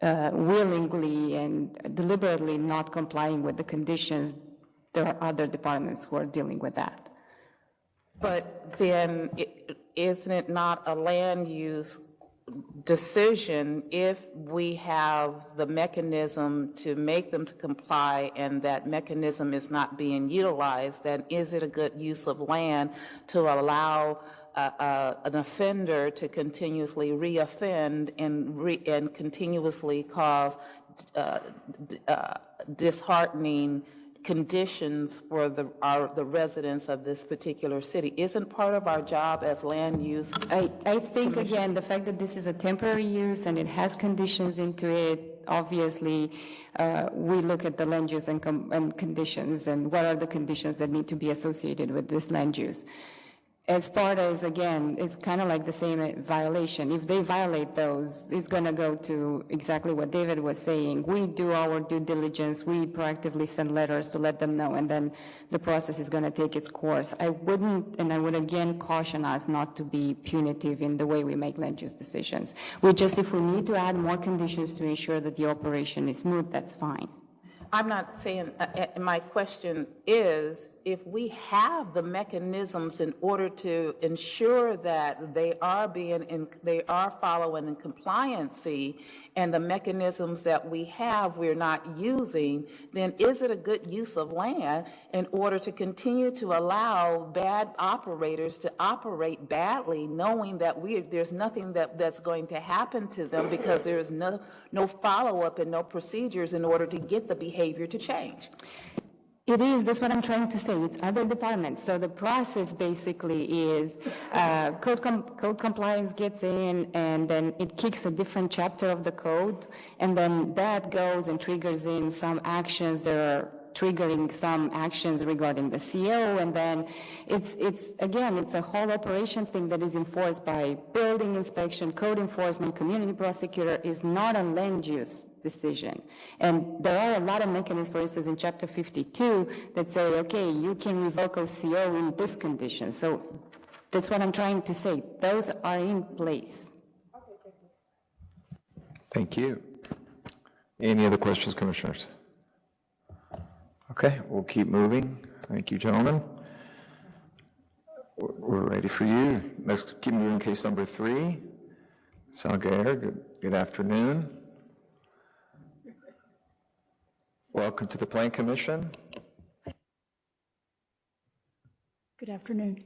willingly and deliberately not complying with the conditions, there are other departments who are dealing with that. But then, isn't it not a land use decision if we have the mechanism to make them to comply and that mechanism is not being utilized? Then is it a good use of land to allow an offender to continuously reoffend and continuously cause disheartening conditions for the residents of this particular city? Isn't part of our job as land use? I think, again, the fact that this is a temporary use and it has conditions into it, obviously, we look at the land use and conditions and what are the conditions that need to be associated with this land use. As part as, again, it's kind of like the same violation. If they violate those, it's going to go to exactly what David was saying. We do our due diligence. We proactively send letters to let them know, and then the process is going to take its course. I wouldn't, and I would again caution us not to be punitive in the way we make land use decisions. If we need to add more conditions to ensure that the operation is smooth, that's fine. I'm not saying, my question is, if we have the mechanisms in order to ensure that they are following in compliancy, and the mechanisms that we have we're not using, then is it a good use of land in order to continue to allow bad operators to operate badly, knowing that there's nothing that's going to happen to them because there is no follow-up and no procedures in order to get the behavior to change? It is, that's what I'm trying to say. It's other departments. So the process basically is code compliance gets in, and then it kicks a different chapter of the code, and then that goes and triggers in some actions that are triggering some actions regarding the CO, and then it's a whole operation thing that is enforced by building inspection, code enforcement, community prosecutor. Is not a land use decision. And there are a lot of mechanisms, for instance, in Chapter 52 that say, okay, you can revoke a CO in this condition. So that's what I'm trying to say. Those are in place. Thank you. Any other questions, commissioners? Okay, we'll keep moving. Thank you, gentlemen. We're ready for you. Let's keep moving. Case number 3. Salguer, good afternoon. Welcome to the Plan Commission. Good afternoon.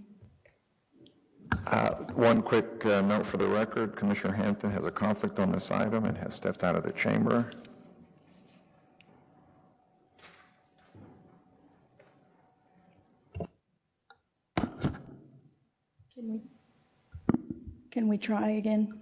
One quick note for the record, Commissioner Hampton has a conflict on this item and has stepped out of the chamber. Can we try again?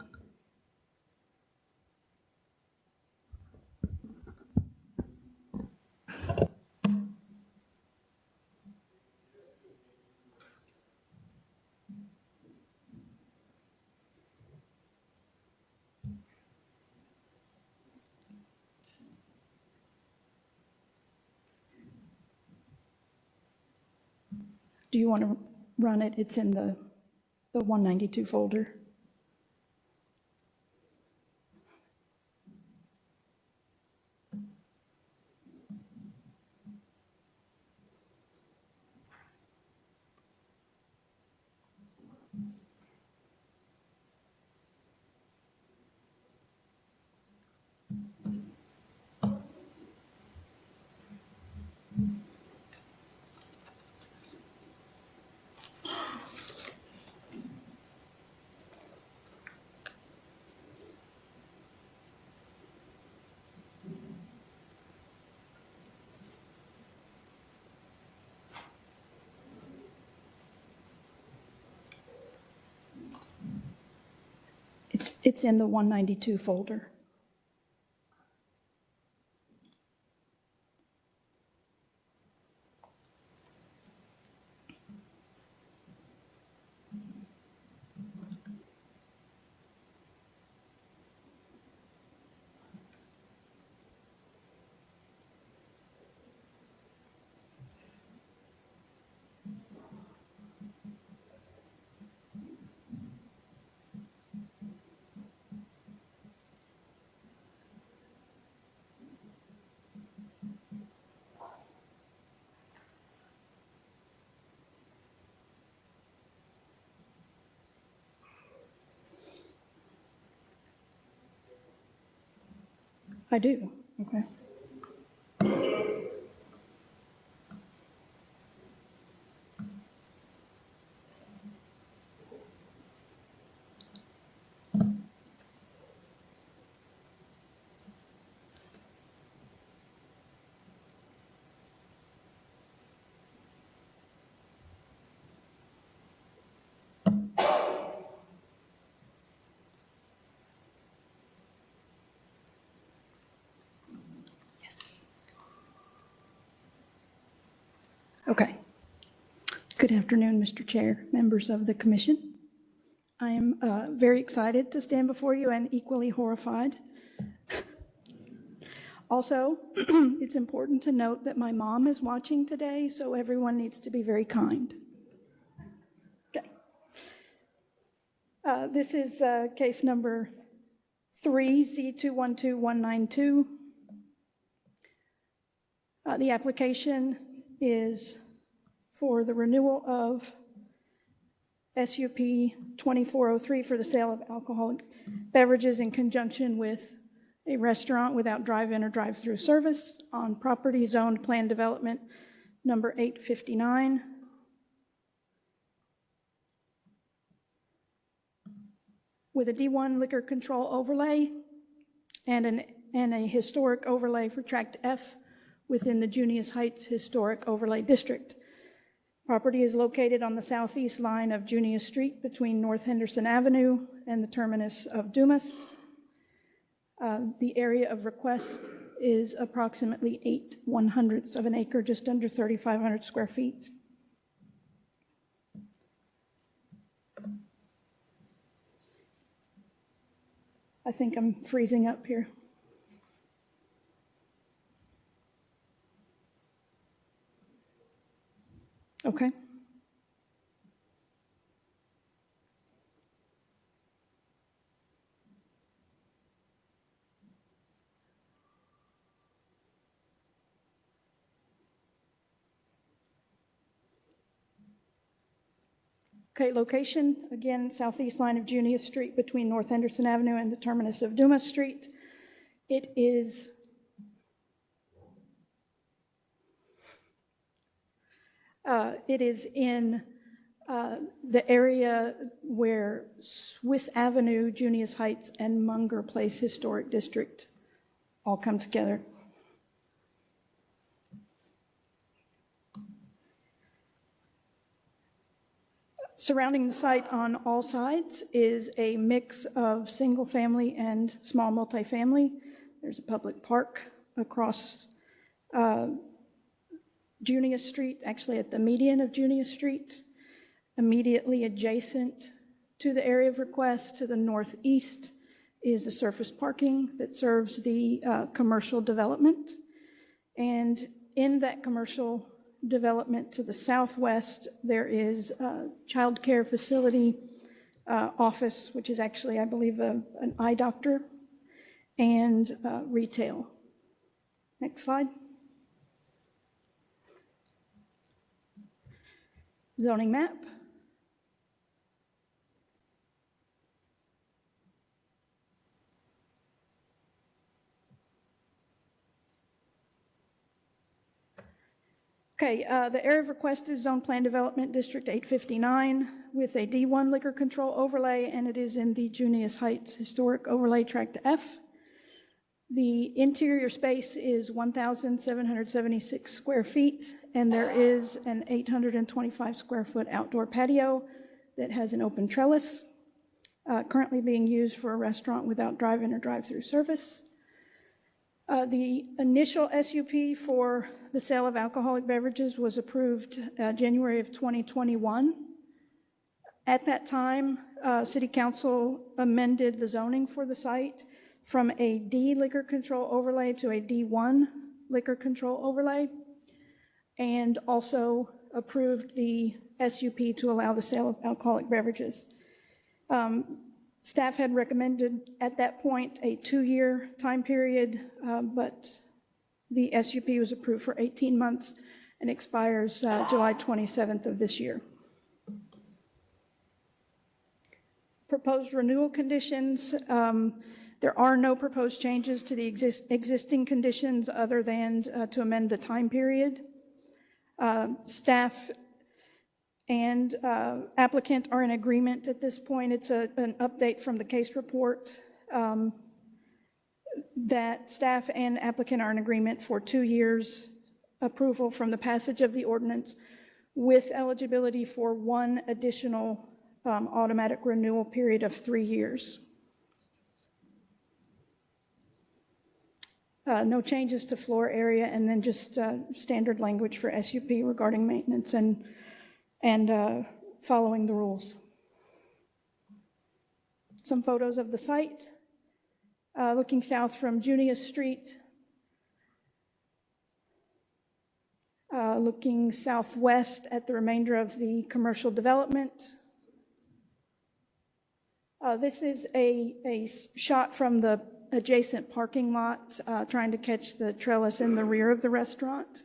Do you want to run it? It's in the 192 folder. It's in the 192 folder. I do, okay. Okay. Good afternoon, Mr. Chair, members of the commission. I am very excited to stand before you and equally horrified. Also, it's important to note that my mom is watching today, so everyone needs to be very kind. Okay. This is case number 3Z212192. The application is for the renewal of SUP 2403 for the sale of alcoholic beverages in conjunction with a restaurant without drive-in or drive-through service on property zoned plan development number 859. With a D1 liquor control overlay and a historic overlay for Tract F within the Junius Heights Historic Overlay District. Property is located on the southeast line of Junius Street between North Henderson Avenue and the terminus of Dumas. The area of request is approximately 8/100ths of an acre, just under 3,500 square feet. I think I'm freezing up here. Okay. Okay, location, again, southeast line of Junius Street between North Henderson Avenue and the terminus of Dumas Street. It is in the area where Swiss Avenue, Junius Heights, and Munger Place Historic District all come together. Surrounding the site on all sides is a mix of single-family and small multifamily. There's a public park across Junius Street, actually at the median of Junius Street. Immediately adjacent to the area of request to the northeast is the surface parking that serves the commercial development. And in that commercial development to the southwest, there is a child care facility office, which is actually, I believe, an eye doctor, and retail. Next slide. Zoning map. Okay, the area of request is Zone Plan Development District 859 with a D1 liquor control overlay, and it is in the Junius Heights Historic Overlay Tract F. The interior space is 1,776 square feet, and there is an 825 square foot outdoor patio that has an open trellis, currently being used for a restaurant without drive-in or drive-through service. The initial SUP for the sale of alcoholic beverages was approved January of 2021. At that time, City Council amended the zoning for the site from a D liquor control overlay to a D1 liquor control overlay, and also approved the SUP to allow the sale of alcoholic beverages. Staff had recommended at that point a 2-year time period, but the SUP was approved for 18 months and expires July 27th of this year. Proposed renewal conditions, There are no proposed changes to the existing conditions other than to amend the time period. Staff and applicant are in agreement at this point. It's an update from the case report that staff and applicant are in agreement for 2 years approval from the passage of the ordinance with eligibility for one additional automatic renewal period of 3 years. No changes to floor area, and then just standard language for SUP regarding maintenance and following the rules. Some photos of the site. Looking south from Junius Street. Looking southwest at the remainder of the commercial development. This is a shot from the adjacent parking lot, trying to catch the trellis in the rear of the restaurant.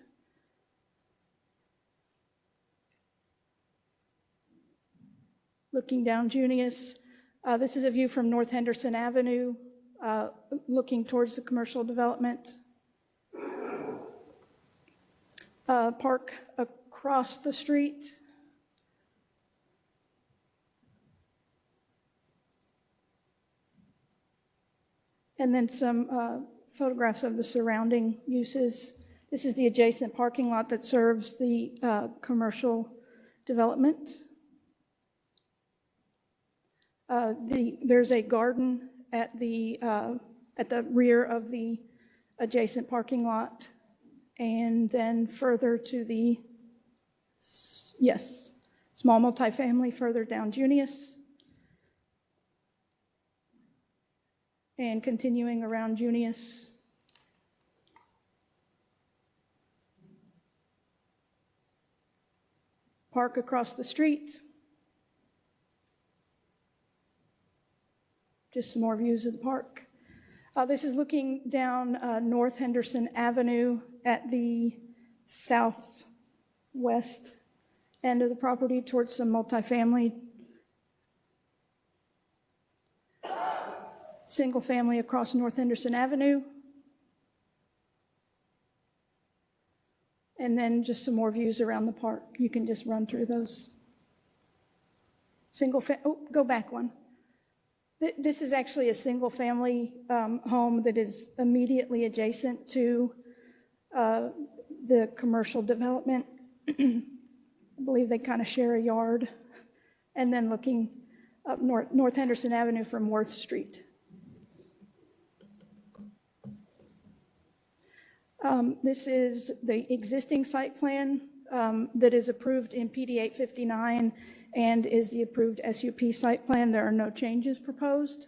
Looking down Junius, this is a view from North Henderson Avenue, looking towards the commercial development. Park across the street. And then some photographs of the surrounding uses. This is the adjacent parking lot that serves the commercial development. There's a garden at the rear of the adjacent parking lot, and then further to the, yes, small multifamily further down Junius. And continuing around Junius. Park across the street. Just some more views of the park. This is looking down North Henderson Avenue at the southwest end of the property towards some multifamily. Single family across North Henderson Avenue. And then just some more views around the park. You can just run through those. Go back one. This is actually a single family home that is immediately adjacent to the commercial development. I believe they kind of share a yard. And then looking up North Henderson Avenue from Worth Street. This is the existing site plan that is approved in PD 859 and is the approved SUP site plan. There are no changes proposed.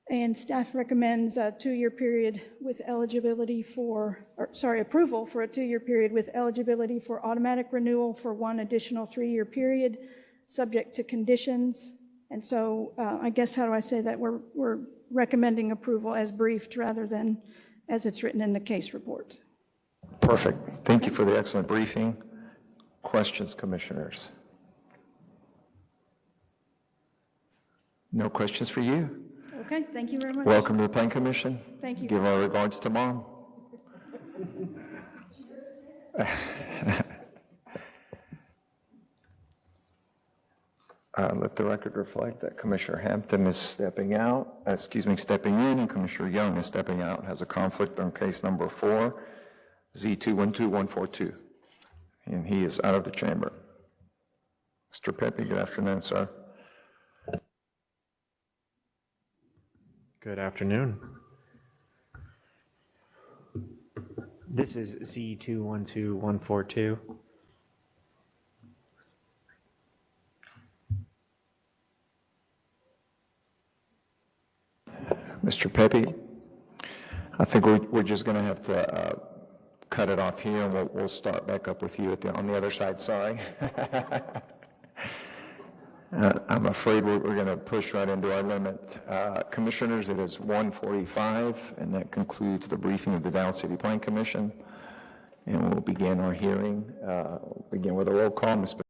And staff recommends a 2-year period with eligibility for, approval for a 2-year period with eligibility for automatic renewal for one additional 3-year period, subject to conditions. And so I guess, how do I say that? We're recommending approval as briefed rather than as it's written in the case report. Perfect. Thank you for the excellent briefing. Questions, commissioners? No questions for you? Okay, thank you very much. Welcome to the Plan Commission. Thank you. Give our regards to Mom. Let the record reflect that Commissioner Hampton is stepping in, and Commissioner Young is stepping out, has a conflict on case number 4, Z212142, and he is out of the chamber. Mr. Pepe, good afternoon, sir. Good afternoon. This is Z212142. Mr. Pepe, I think we're just going to have to cut it off here, and we'll start back up with you on the other side. Sorry. I'm afraid we're going to push right into our limit. Commissioners, it is 1:45, and that concludes the briefing of the Dallas City Plan Commission. And we'll begin our hearing. Begin with a roll call. Ms.